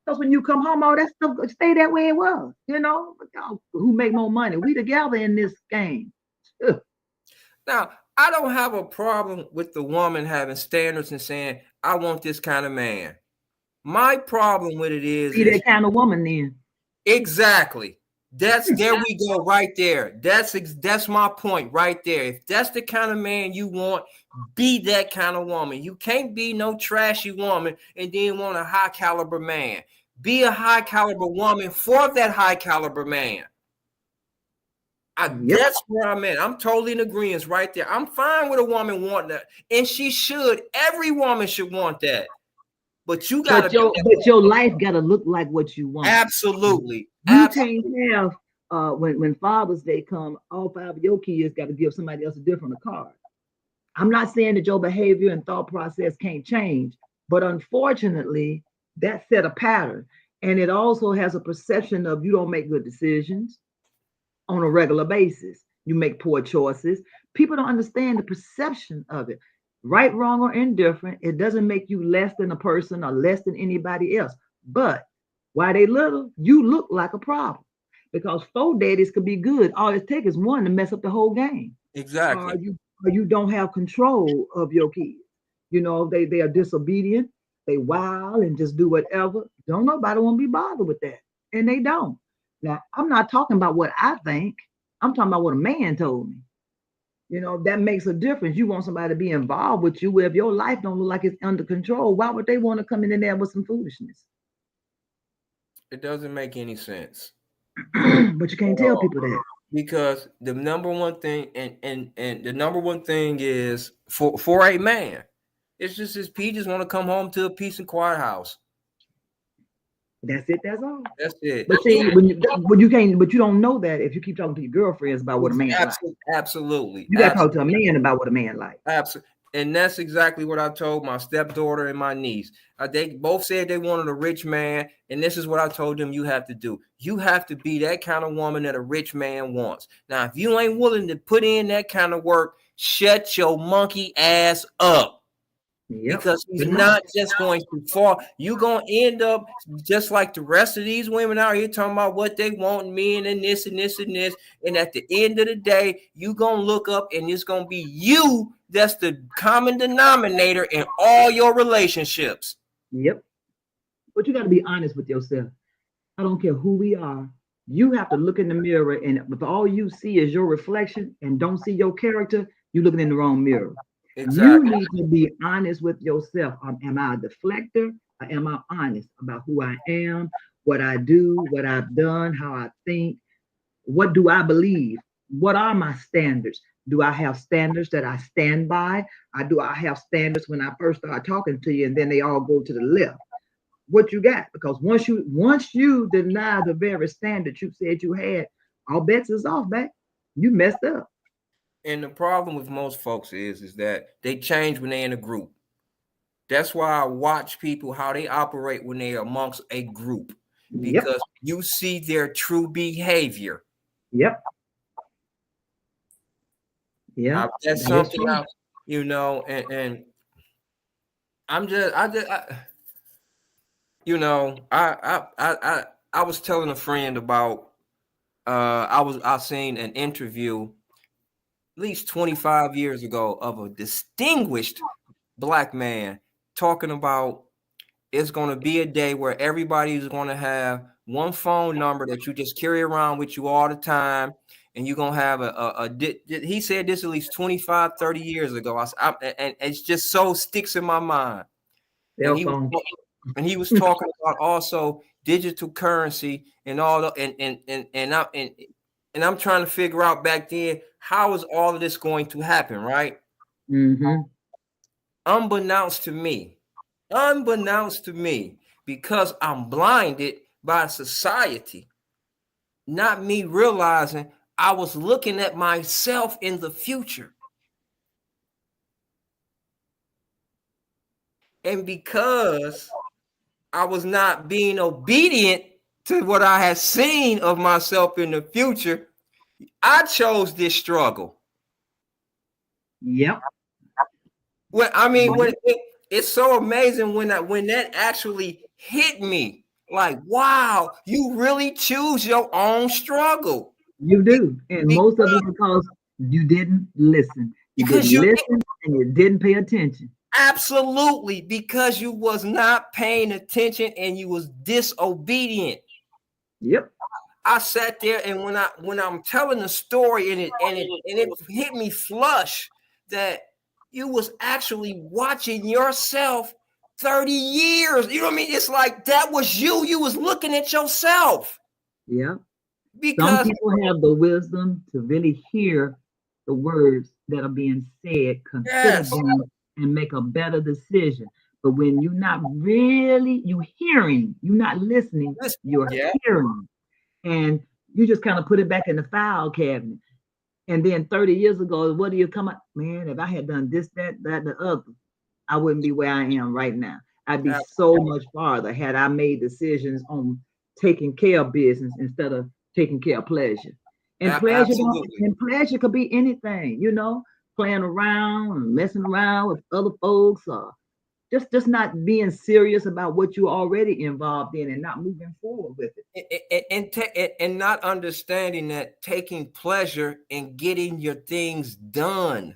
Because when you come home, all that stuff stay that way it was. You know, who make more money? We together in this game. Ugh. Now, I don't have a problem with the woman having standards and saying, I want this kind of man. My problem with it Be is that kind of woman then. exactly. That's there we go right there. That's my point right there. If that's the kind of man you want, be that kind of woman. You can't be no trashy woman and then want a high caliber man. Be a high caliber woman for that high caliber man. Yep. That's where I'm at. I'm totally in agreement right there. I'm fine with a woman wanting that, and she should. Every woman should want that. But you gotta be But your life gotta look like what you want. absolutely, You absolutely. can't have when Father's Day come, all five of your kids got to give somebody else a different card. I'm not saying that your behavior and thought process can't change, but unfortunately, that set a pattern, and it also has a perception of you don't make good decisions on a regular basis. You make poor choices. People don't understand the perception of it. Right, wrong, or indifferent, it doesn't make you less than a person or less than anybody else. But while they little, you look like a problem. Because four daddies could be good. All it takes is one to mess up the whole game. Or Exactly. you don't have control of your kids. You know, they are disobedient, they wild and just do whatever. Don't nobody want to be bothered with that. And they don't. Now, I'm not talking about what I think. I'm talking about what a man told me. You know, that makes a difference. You want somebody to be involved with you. Where if your life don't look like it's under control, why would they want to come in there with some foolishness? It doesn't make any sense. But you can't tell people that. Because the number one thing and the number one thing is for a man, it's just his he just want to come home to a peace and quiet house. That's it. That's all. That's it. But see, when you can't, but you don't know that if you keep talking to your girlfriends about what a man like. Absolutely. You got to talk to a man about what a man like. Absolutely. And that's exactly what I told my stepdaughter and my niece. They both said they wanted a rich man. And this is what I told them you have to do. You have to be that kind of woman that a rich man wants. Now, if you ain't willing to put in that kind of work, shut your monkey ass up. Yep. Because he's not just going to fall. You're going to end up just like the rest of these women out here talking about what they want, men and this and this and this. And at the end of the day, you're going to look up and it's going to be you that's the common denominator in all your relationships. Yep. But you got to be honest with yourself. I don't care who we are. You have to look in the mirror, and if all you see is your reflection and don't see your character, you're looking in the wrong mirror. Exactly. You need to be honest with yourself. Am I a deflector, or am I honest about who I am, what I do, what I've done, how I think? What do I believe? What are my standards? Do I have standards that I stand by? Or do I have standards when I first start talking to you and then they all go to the left? What you got? Because once you deny the very standard you said you had, all bets is off, back. You messed up. And the problem with most folks is that they change when they're in a group. That's why I watch people how they operate when they're amongst a group, Yep. because you see their true behavior. Yep. Yeah. That's something else, and I'm just, I was telling a friend about, I seen an interview at least 25 years ago of a distinguished black man talking about it's going to be a day where everybody is going to have one phone number that you just carry around with you all the time. And you're going to have he said this at least 25, 30 years ago. And it's just so sticks in my mind. And Cell phone. and he was talking about also digital currency and all the and I'm trying to figure out back then, how is all of this going to happen, right? Mm-hmm. Unbeknownst to me, unbeknownst to me, because I'm blinded by society, not me realizing I was looking at myself in the future. And because I was not being obedient to what I had seen of myself in the future, I chose this struggle. Yep. When I mean, Yep. it's so amazing when that actually hit me, like, wow, you really choose your own struggle. You Be- do. And most of because it because you didn't listen. You because didn't you listen and you didn't pay attention. absolutely, because you was not paying attention and you was disobedient. Yep. I sat there, and when I'm telling the story, and it hit me flush that you was actually watching yourself 30 years. You know what I mean? It's like that was you. You was looking at yourself. Yep. Some Because people have the wisdom to really hear the words that are being said, consider yes, them, and make a better decision. But when you're not really, you hearing, you're not listening, listen, you're yeah, hearing. And you just kind of put it back in the file cabinet. And then 30 years ago, what do you come up? Man, if I had done this, that, the other, I wouldn't be where I am right now. I'd be so much farther had I made decisions on taking care of business instead of taking care of pleasure. And absolutely. pleasure could be anything, playing around and messing around with other folks, or just not being serious about what you're already involved in and not moving forward with it. And not understanding that taking pleasure in getting your things done,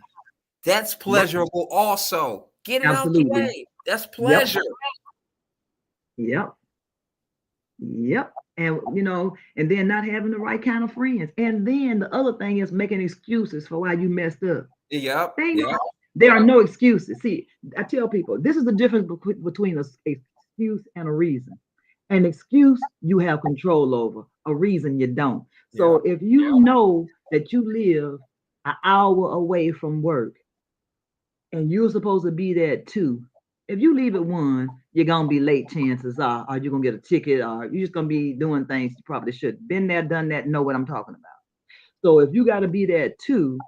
that's Yep, pleasurable also. Get it out the absolutely. way. That's Yep, pleasure. yep. Yep. And and then not having the right kind of friends. And then the other thing is making excuses for why you messed up. Yep. They Yep. there are no excuses. See, I tell people this is the difference between an excuse and a reason. An excuse you have control over, a reason you don't. So Yep. if you know that you live an hour away from work and you're supposed to be there at 2, if you leave at 1, you're gonna be late. Chances are, or you're gonna get a ticket, or you're just gonna be doing things you probably should. Been there, done that, know what I'm talking about. So if you got to be there at 2,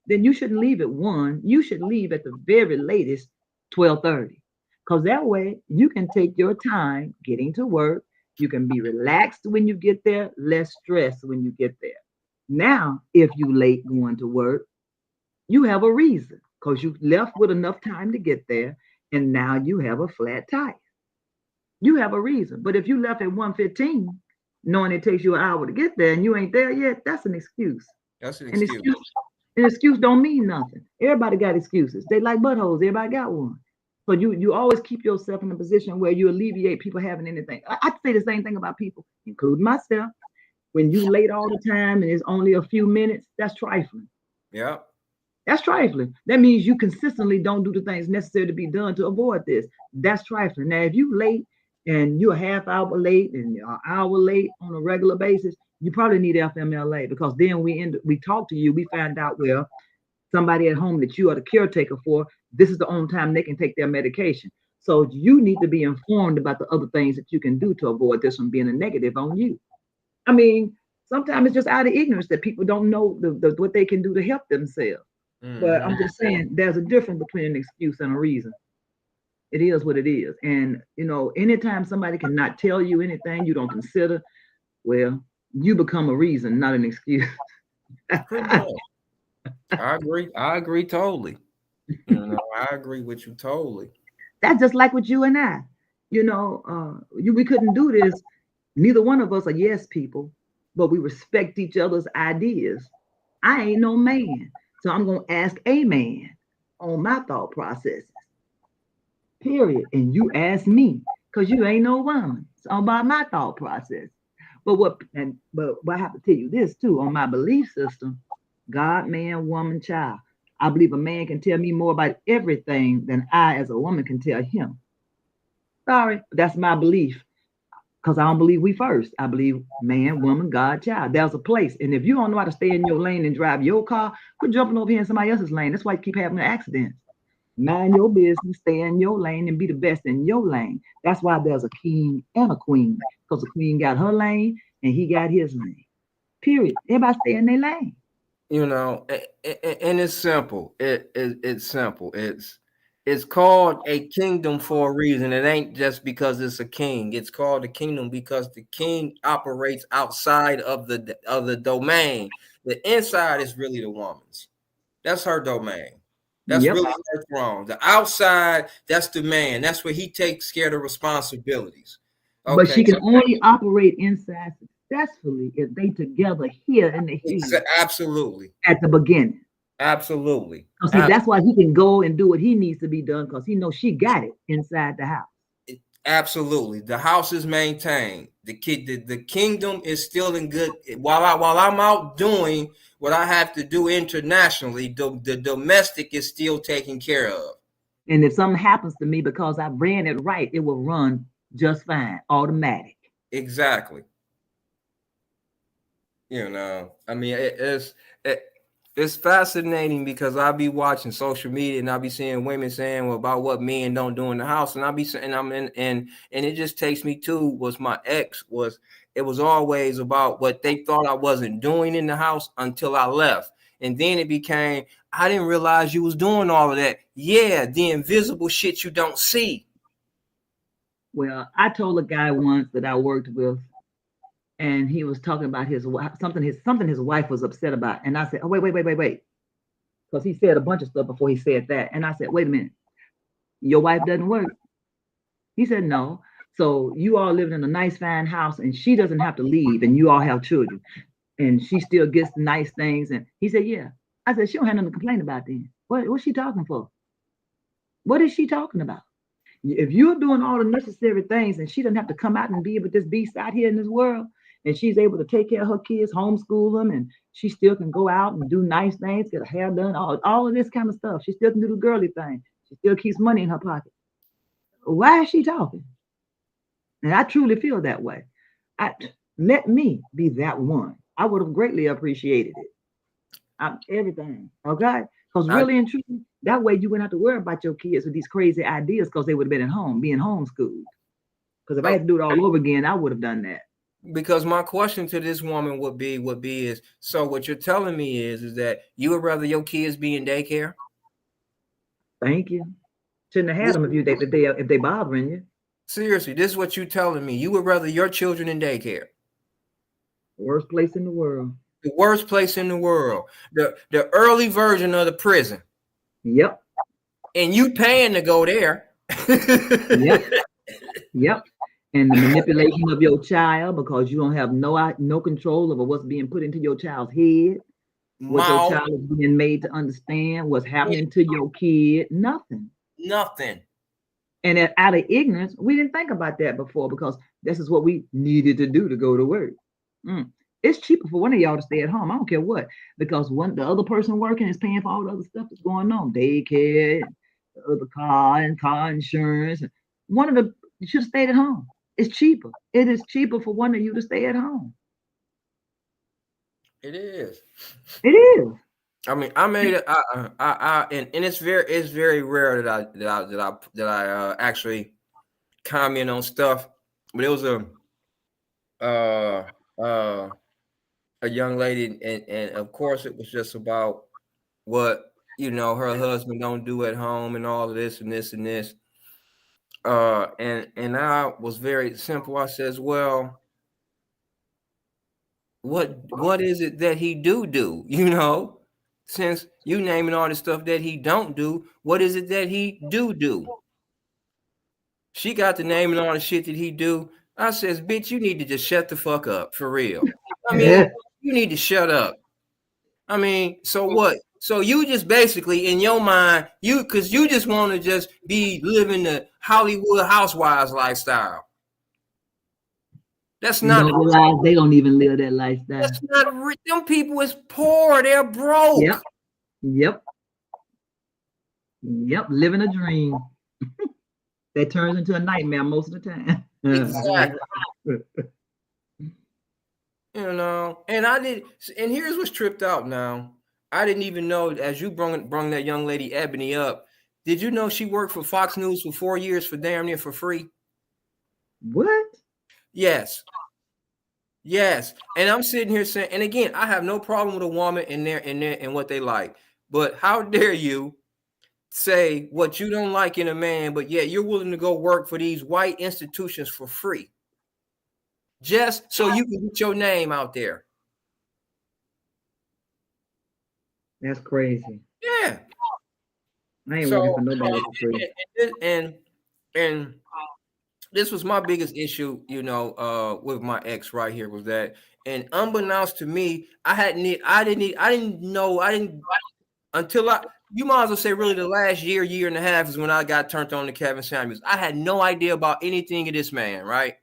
then you shouldn't leave at 1. You should leave at the very latest 12:30, because that way you can take your time getting to work. You can be relaxed when you get there, less stress when you get there. Now, if you late going to work, you have a reason because you left with enough time to get there, and now you have a flat tire. You have a reason. But if you left at 1:15, knowing it takes you an hour to get there and you ain't there yet, that's an excuse. That's an An excuse. excuse don't mean nothing. Everybody got excuses. They like buttholes. Everybody got one. So you always keep yourself in a position where you alleviate people having anything. I say the same thing about people, including myself. When you late all the time and it's only a few minutes, that's trifling. Yep. That's trifling. That means you consistently don't do the things necessary to be done to avoid this. That's trifling. Now, if you late and you're a half hour late and you're an hour late on a regular basis, you probably need FMLA, because then we talk to you, we find out, well, somebody at home that you are the caretaker for, this is the only time they can take their medication. So you need to be informed about the other things that you can do to avoid this from being a negative on you. I mean, sometimes it's just out of ignorance that people don't know what they can do to help themselves. But Mm-hmm. I'm just saying there's a difference between an excuse and a reason. It is what it is. And anytime somebody cannot tell you anything you don't consider, well, you become a reason, not an excuse. Pretty much. I agree. I agree totally. I agree with you totally. That's just like with you and I. We couldn't do this. Neither one of us are yes people, but we respect each other's ideas. I ain't no man, so I'm gonna ask a man on my thought processes. Period. And you ask me, because you ain't no woman. It's all about my thought process. But I have to tell you this too, on my belief system, God, man, woman, child. I believe a man can tell me more about everything than I as a woman can tell him. Sorry, that's my belief. Because I don't believe we first. I believe man, woman, God, child. There's a place. And if you don't know how to stay in your lane and drive your car, quit jumping over here in somebody else's lane. That's why you keep having accidents. Mind your business, stay in your lane, and be the best in your lane. That's why there's a king and a queen. Because the queen got her lane and he got his lane. Period. Everybody stay in their lane. You know, and it's simple. It's simple. It's called a kingdom for a reason. It ain't just because it's a king. It's called a kingdom because the king operates outside of the domain. The inside is really the woman's. That's her domain. That's Yep. really her throne. The outside, that's the man. That's where he takes care of the responsibilities. But Okay. she can only operate inside successfully if they together here in the head Absolutely. at the beginning. Absolutely. See, that's why he can go and do what he needs to be done because he knows she got it inside the house. Absolutely. The house is maintained. The kingdom is still in good. While I'm out doing what I have to do internationally, the domestic is still taken care of. And if something happens to me because I ran it right, it will run just fine, automatic. Exactly. I mean, it's fascinating because I'll be watching social media and I'll be seeing women saying about what men don't do in the house, and I'll be saying, and it just takes me to was my ex was it was always about what they thought I wasn't doing in the house until I left, and then it became I didn't realize you was doing all of that. Yeah, the invisible shit you don't see. Well, I told a guy once that I worked with, and he was talking about his wife, something his wife was upset about, and I said, "Oh, wait," because he said a bunch of stuff before he said that, and I said, "Wait a minute, your wife doesn't work?" He said, "No." So you all living in a nice, fine house, and she doesn't have to leave, and you all have children, and she still gets the nice things. And he said, "Yeah." I said, "She don't have nothing to complain about then. What's she talking for? What is she talking about? If you're doing all the necessary things and she doesn't have to come out and be with this beast out here in this world, and she's able to take care of her kids, homeschool them, and she still can go out and do nice things, get her hair done, all of this kind of stuff. She still can do the girly thing. She still keeps money in her pocket. Why is she talking?" And I truly feel that way. I, let me be that one. I would have greatly appreciated it. Everything, okay? Because I really and truly, that way you wouldn't have to worry about your kids with these crazy ideas because they would have been at home, being homeschooled. Because if I oh, had to do it all over again, I would have done that. because my question to this woman would be is so what you're telling me is that you would rather your kids be in daycare? Thank you. Shouldn't have had them if they bothering you. Seriously, this is what you're telling me. You would rather your children in daycare. Worst place in the world. The worst place in the world. The early version of the prison. Yep. And you paying to go there. Yep. Yep. And the manipulation of your child because you don't have no control over what's being put into your child's head, what your Mouth. child is being made to understand, what's happening to your kid. Nothing. Nothing. And out of ignorance, we didn't think about that before because this is what we needed to do to go to work. Mm. It's cheaper for one of y'all to stay at home. I don't care what, because the other person working is paying for all the other stuff that's going on, daycare, the other car insurance. One of the you should have stayed at home. It's cheaper. It is cheaper for one of you to stay at home. It is. It is. I mean, I made it. And it's very rare that I actually comment on stuff. But it was uh a young lady, and of course it was just about what her husband don't do at home and all of this and this and this. And I was very simple. I says, well, what is it that he do? Since you naming all the stuff that he don't do, what is it that he do? She got the name and all the shit that he do. I says, bitch, you need to just shut the fuck up for real. I mean, Yeah. you need to shut up. I mean, so what? So you just basically in your mind, because you just want to just be living the Hollywood housewives lifestyle. That's And not. don't realize they don't even live that lifestyle. That's not. Them people is poor. They're broke. Yep. Yep. Yep. Living a dream. That turns into a nightmare most of the time. Exactly. And I did, and here's what's tripped out now. I didn't even know, as you brung that young lady Ebony up. Did you know she worked for Fox News for 4 years for damn near for free? What? Yes, yes. And I'm sitting here saying, and again, I have no problem with a woman and what they like, but how dare you say what you don't like in a man, but yet you're willing to go work for these white institutions for free, just so you can get your name out there? That's crazy. Yeah. I ain't working So, for nobody for free. and and this was my biggest issue, with my ex right here was that, and unbeknownst to me, I didn't know, I didn't until you might as well say really the last year and a half is when I got turned on to Kevin Samuels. I had no idea about anything of this man, right?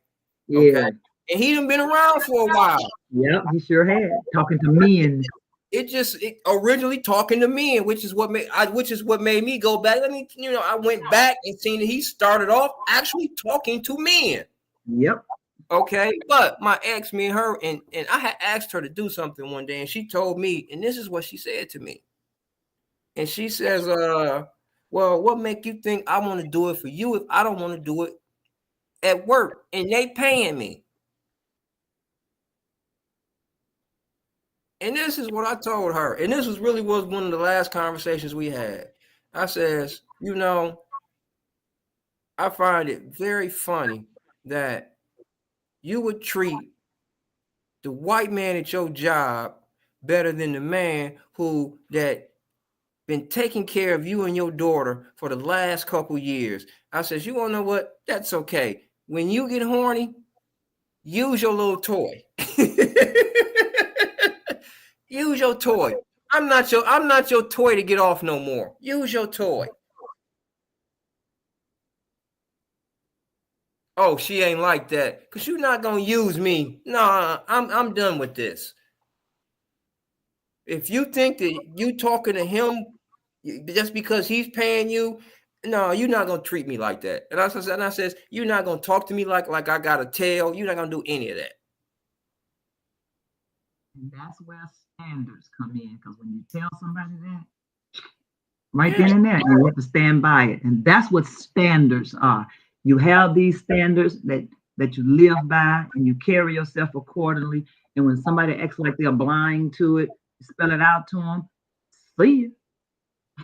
Okay. Yeah. And he done been around for a while. Yep, he sure had. Talking to me and It originally talking to men, which is what made me go back. I went back and seen that he started off actually talking to men. yep. Okay, but my ex, me and her, and I had asked her to do something one day, and she told me, and this is what she said to me. And she says, well, what make you think I want to do it for you if I don't want to do it at work and they paying me? And this is what I told her. And this was one of the last conversations we had. I says, I find it very funny that you would treat the white man at your job better than the man who that been taking care of you and your daughter for the last couple years. I says, you wanna know what? That's okay. When you get horny, use your little toy. Use your toy. I'm not your toy to get off no more. Use your toy. Oh, she ain't like that. Cause you're not gonna use me. Nah, I'm done with this. If you think that you talking to him just because he's paying you, no, you're not gonna treat me like that. And I says, you're not gonna talk to me like I got a tail. You're not gonna do any of that. And that's where standards come in. Because when you tell somebody that, right Yeah. then and there, you have to stand by it. And that's what standards are. You have these standards that you live by and you carry yourself accordingly. And when somebody acts like they're blind to it, you spell it out to them, see you.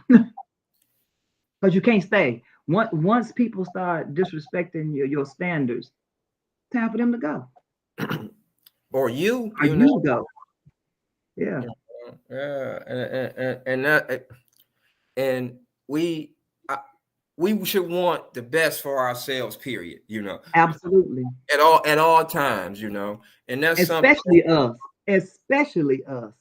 Because you can't stay. Once people start disrespecting your standards, time for them to go. Or you, Or you go. Yeah, yeah, and we I, we should want the best for ourselves. Period. absolutely. At all times. And that's something. Especially us. Especially us.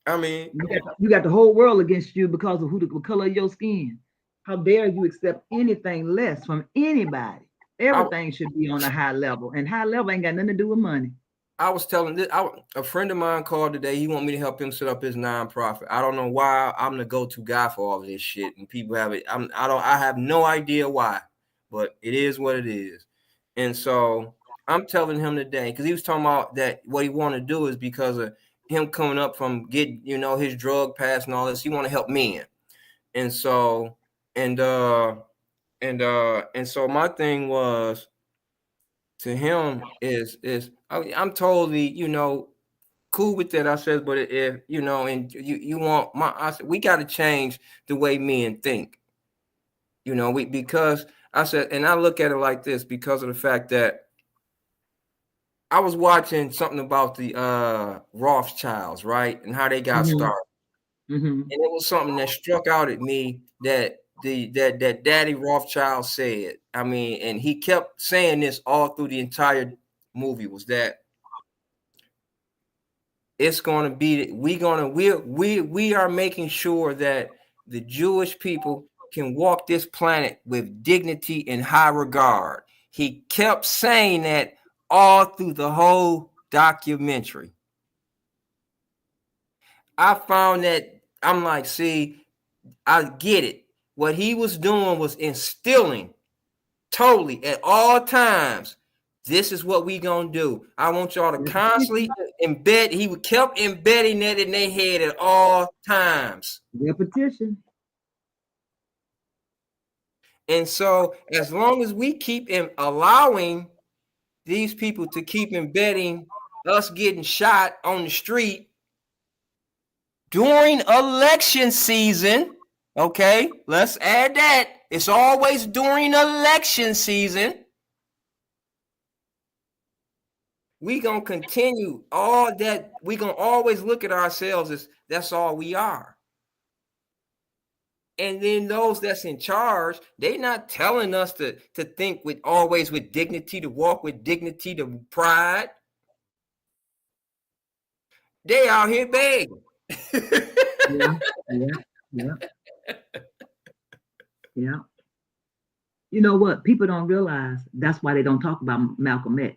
I mean, You got the whole world against you because of the color of your skin. How dare you accept anything less from anybody? I Everything should be on a high level, and high level ain't got nothing to do with money. I was telling this. A friend of mine called today. He want me to help him set up his nonprofit. I don't know why I'm the go-to guy for all of this shit, and people have it. I have no idea why, but it is what it is. And so I'm telling him today because he was talking about that what he want to do is because of him coming up from getting his drug pass and all this. He want to help men, and so and and so my thing was to him is I'm totally cool with that. I said, but if and you want I said we got to change the way men think. We because I said, and I look at it like this because of the fact that I was watching something about the Rothschilds, right, and how they got Hmm. started, Hmm. and it was something that struck out at me that that Daddy Rothschild said. I mean, and he kept saying this all through the entire movie was that it's going to be we are making sure that the Jewish people can walk this planet with dignity and high regard. He kept saying that all through the whole documentary. I found that I'm like, see, I get it. what he was doing was instilling totally at all times. This is what we gonna do. I want y'all to constantly embed. He kept embedding that in their head at all times. Repetition. And so, as long as we keep allowing these people to keep embedding us getting shot on the street during election season, okay, let's add that. It's always during election season. We gonna continue all that. We gonna always look at ourselves as that's all we are. And then those that's in charge, they not telling us to think with always with dignity, to walk with dignity, to pride. They out here begging. Yeah. You know what? People don't realize that's why they don't talk about Malcolm X.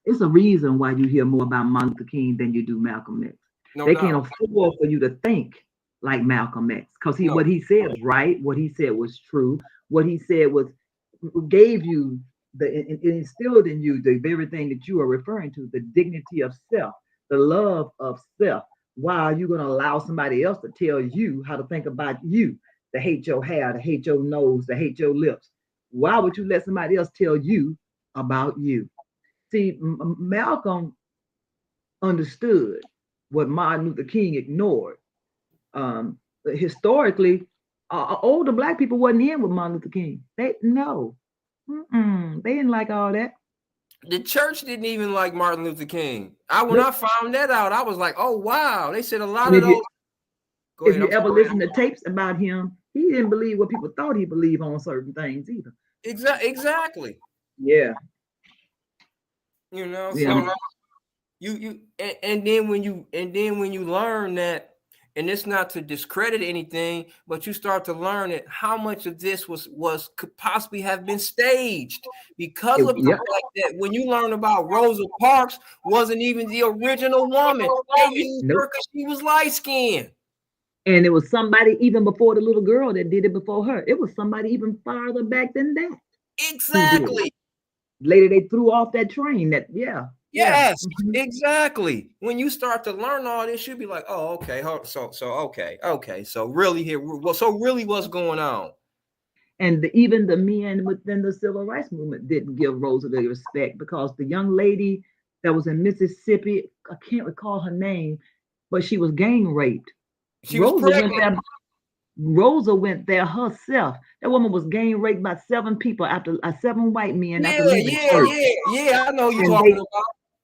It's a reason why you hear more about Martin Luther King than you do Malcolm X. No they doubt. can't afford for you to think like Malcolm X because what he said was right, what he said was true, what he said was gave you it instilled in you the very thing that you are referring to, the dignity of self, the love of self. Why are you going to allow somebody else to tell you how to think about you, to hate your hair, to hate your nose, to hate your lips? Why would you let somebody else tell you about you? See, Malcolm understood what Martin Luther King ignored. Historically, older Black people wasn't in with Martin Luther King. They didn't like all that. The church didn't even like Martin Luther King. When I found that out, I was like, oh wow. They said a lot of those. If you ever listen to tapes about him, he didn't believe what people thought he believed on certain things either. Exactly. Yeah. You know, so you and then when you learn that, and it's not to discredit anything, but you start to learn that how much of this could possibly have been staged because of the fact that when you learn about Rosa Parks wasn't even the original woman. They used her because she was light skinned. And it was somebody even before the little girl that did it before her. It was somebody even farther back than that. Exactly. Later they threw off that train. Yes, exactly. When you start to learn all this, you'll be like, oh, okay. Okay. So really what's going on? And even the men within the civil rights movement didn't give Rosa the respect because the young lady that was in Mississippi, I can't recall her name, but she was gang raped. Rosa went there herself. That woman was gang raped by 7 people after 7 white men after leaving church. Yeah. I know you're talking about.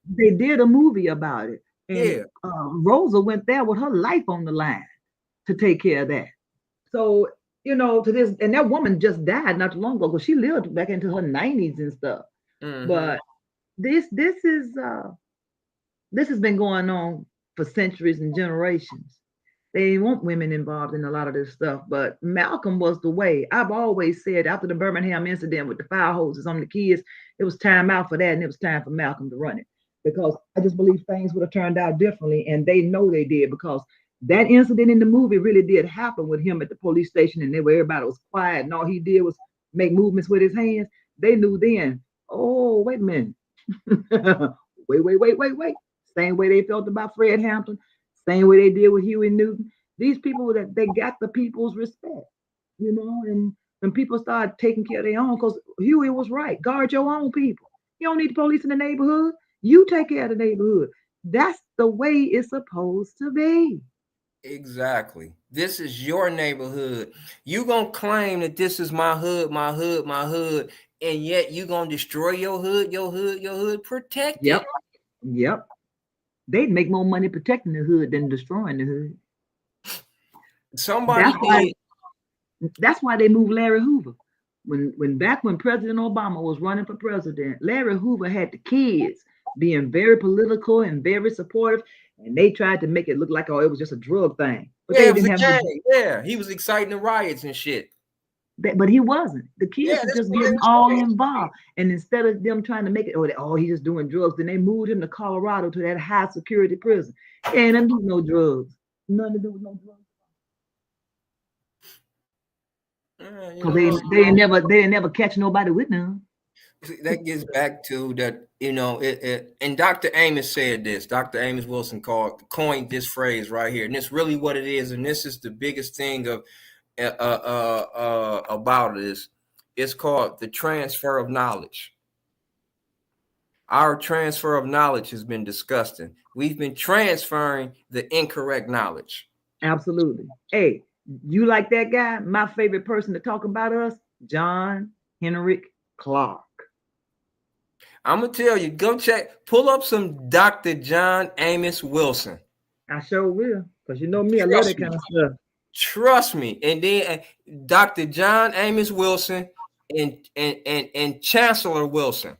They did a movie about it, and Rosa went there with her life on the line to take care of that. So to this, and that woman just died not too long ago because she lived back into her 90s and stuff. Mm-hmm. But this has been going on for centuries and generations. They want women involved in a lot of this stuff, but Malcolm was the way. I've always said after the Birmingham incident with the fire hoses on the kids, it was time out for that, and it was time for Malcolm to run it because I just believe things would have turned out differently, and they know they did because that incident in the movie really did happen with him at the police station, and everybody was quiet, and all he did was make movements with his hands. They knew then, oh, wait a minute. wait. Same way they felt about Fred Hampton, same way they did with Huey Newton. These people that they got the people's respect, and when people started taking care of their own, because Huey was right. Guard your own people. You don't need the police in the neighborhood. You take care of the neighborhood. That's the way it's supposed to be. Exactly. This is your neighborhood. You gonna claim that this is my hood, and yet you gonna destroy your hood, protect it. Yep. They'd make more money protecting the hood than destroying the hood. That's why they moved Larry Hoover. When President Obama was running for president, Larry Hoover had the kids being very political and very supportive, and they tried to make it look like, it was just a drug thing. But they didn't have he was exciting the riots and shit. But he wasn't. The kids were just getting all involved. And instead of them trying to make it, he's just doing drugs, then they moved him to Colorado to that high security prison. And them do no drugs. Nothing to do with no drugs. You Cause know, they ain't never catch nobody with none. that gets back to that, and Dr. Amos said this. Dr. Amos Wilson coined this phrase right here, and it's really what it is. And this is the biggest thing of about it is it's called the transfer of knowledge. Our transfer of knowledge has been disgusting. We've been transferring the incorrect knowledge. Absolutely. Hey, you like that guy? My favorite person to talk about us, John Henrik Clark. I'm gonna tell you, go pull up some Dr. John Amos Wilson. I sure will, because you know me, I love Trust that me. kind of stuff. Trust me. And then Dr. John Amos Wilson and Chancellor Wilson.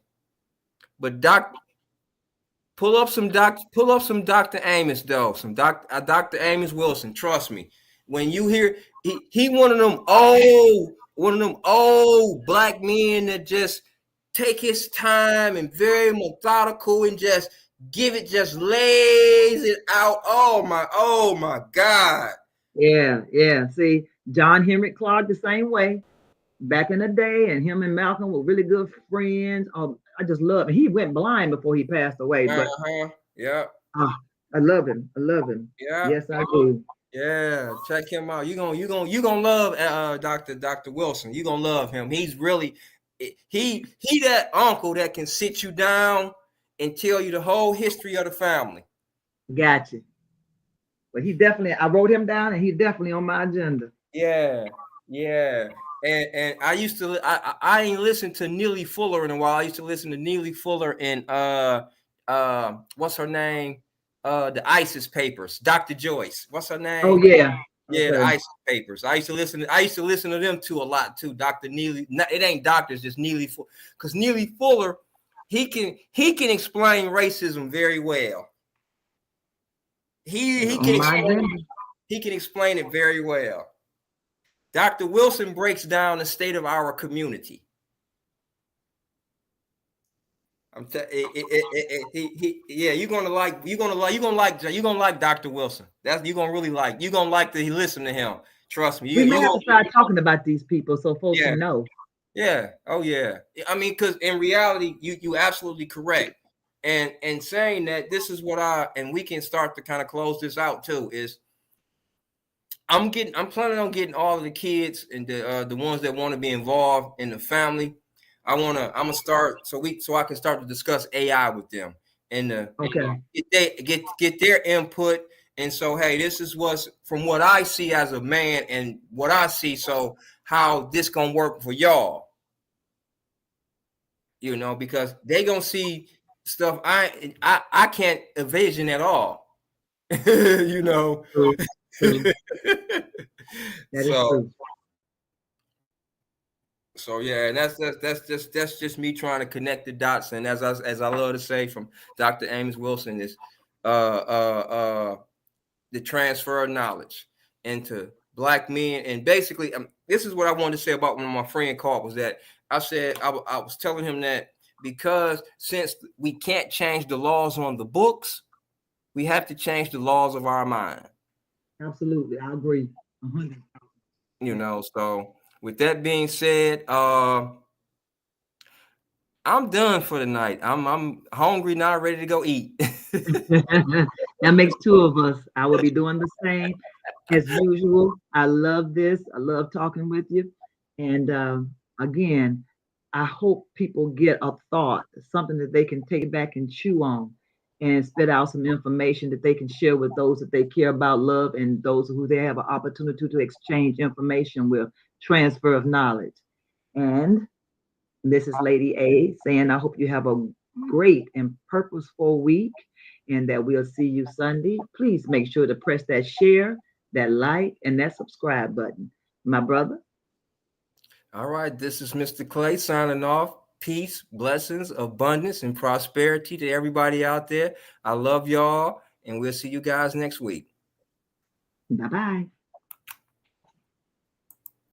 But pull up some Dr. Amos though. Dr. Amos Wilson. Trust me. When you hear he one of them old black men that just take his time and very methodical and just just lays it out. Oh my God. Yeah. See, John Henrik Clark the same way. Back in the day, and him and Malcolm were really good friends. I just love him. He went blind before he passed away, but Yeah. I love him. I love him. Yeah. Yes, I do. Yeah, check him out. You gonna love Dr. Wilson. You gonna love him. He's really he that uncle that can sit you down and tell you the whole history of the family. Gotcha. But I wrote him down, and he's definitely on my agenda. Yeah. And I used to I ain't listened to Neely Fuller in a while. I used to listen to Neely Fuller and what's her name? The ISIS Papers, Dr. Joyce. What's her name? Oh yeah. Yeah, okay. The ISIS Papers. I used to listen to them too a lot too. Dr. Neely. It ain't doctors, just Neely Fuller. Because Neely Fuller, he can explain racism very well. He can explain it very well. Dr. Wilson breaks down the state of our community. You're gonna like Dr. Wilson. You're gonna like to listen to him. Trust me. We have to start talking about these people so folks can know. Yeah. Oh yeah. I mean, because in reality, you absolutely correct. And saying that this is what and we can start to kind of close this out too is I'm planning on getting all of the kids and the ones that want to be involved in the family. I'm gonna start so I can start to discuss AI with them and get their input. And so, hey, this is what's from what I see as a man and what I see. So how this gonna work for y'all? Because they gonna see stuff I can't envision at all. True. That is true. So yeah, and that's just me trying to connect the dots. And as I love to say from Dr. Amos Wilson is the transfer of knowledge into black men. And basically, this is what I wanted to say about when my friend called was that I said I was telling him that because since we can't change the laws on the books, we have to change the laws of our mind. Absolutely, I agree. 100%. So with that being said, I'm done for the night. I'm hungry now, ready to go eat. That makes two of us. I will be doing the same as usual. I love this. I love talking with you. And again, I hope people get a thought, something that they can take back and chew on and spit out some information that they can share with those that they care about, love, and those who they have an opportunity to exchange information with, transfer of knowledge. And this is Lady A saying, I hope you have a great and purposeful week and that we'll see you Sunday. Please make sure to press that share, that like, and that subscribe button. My brother. All right. This is Mr. Clay signing off. Peace, blessings, abundance, and prosperity to everybody out there. I love y'all, and we'll see you guys next week. Bye-bye.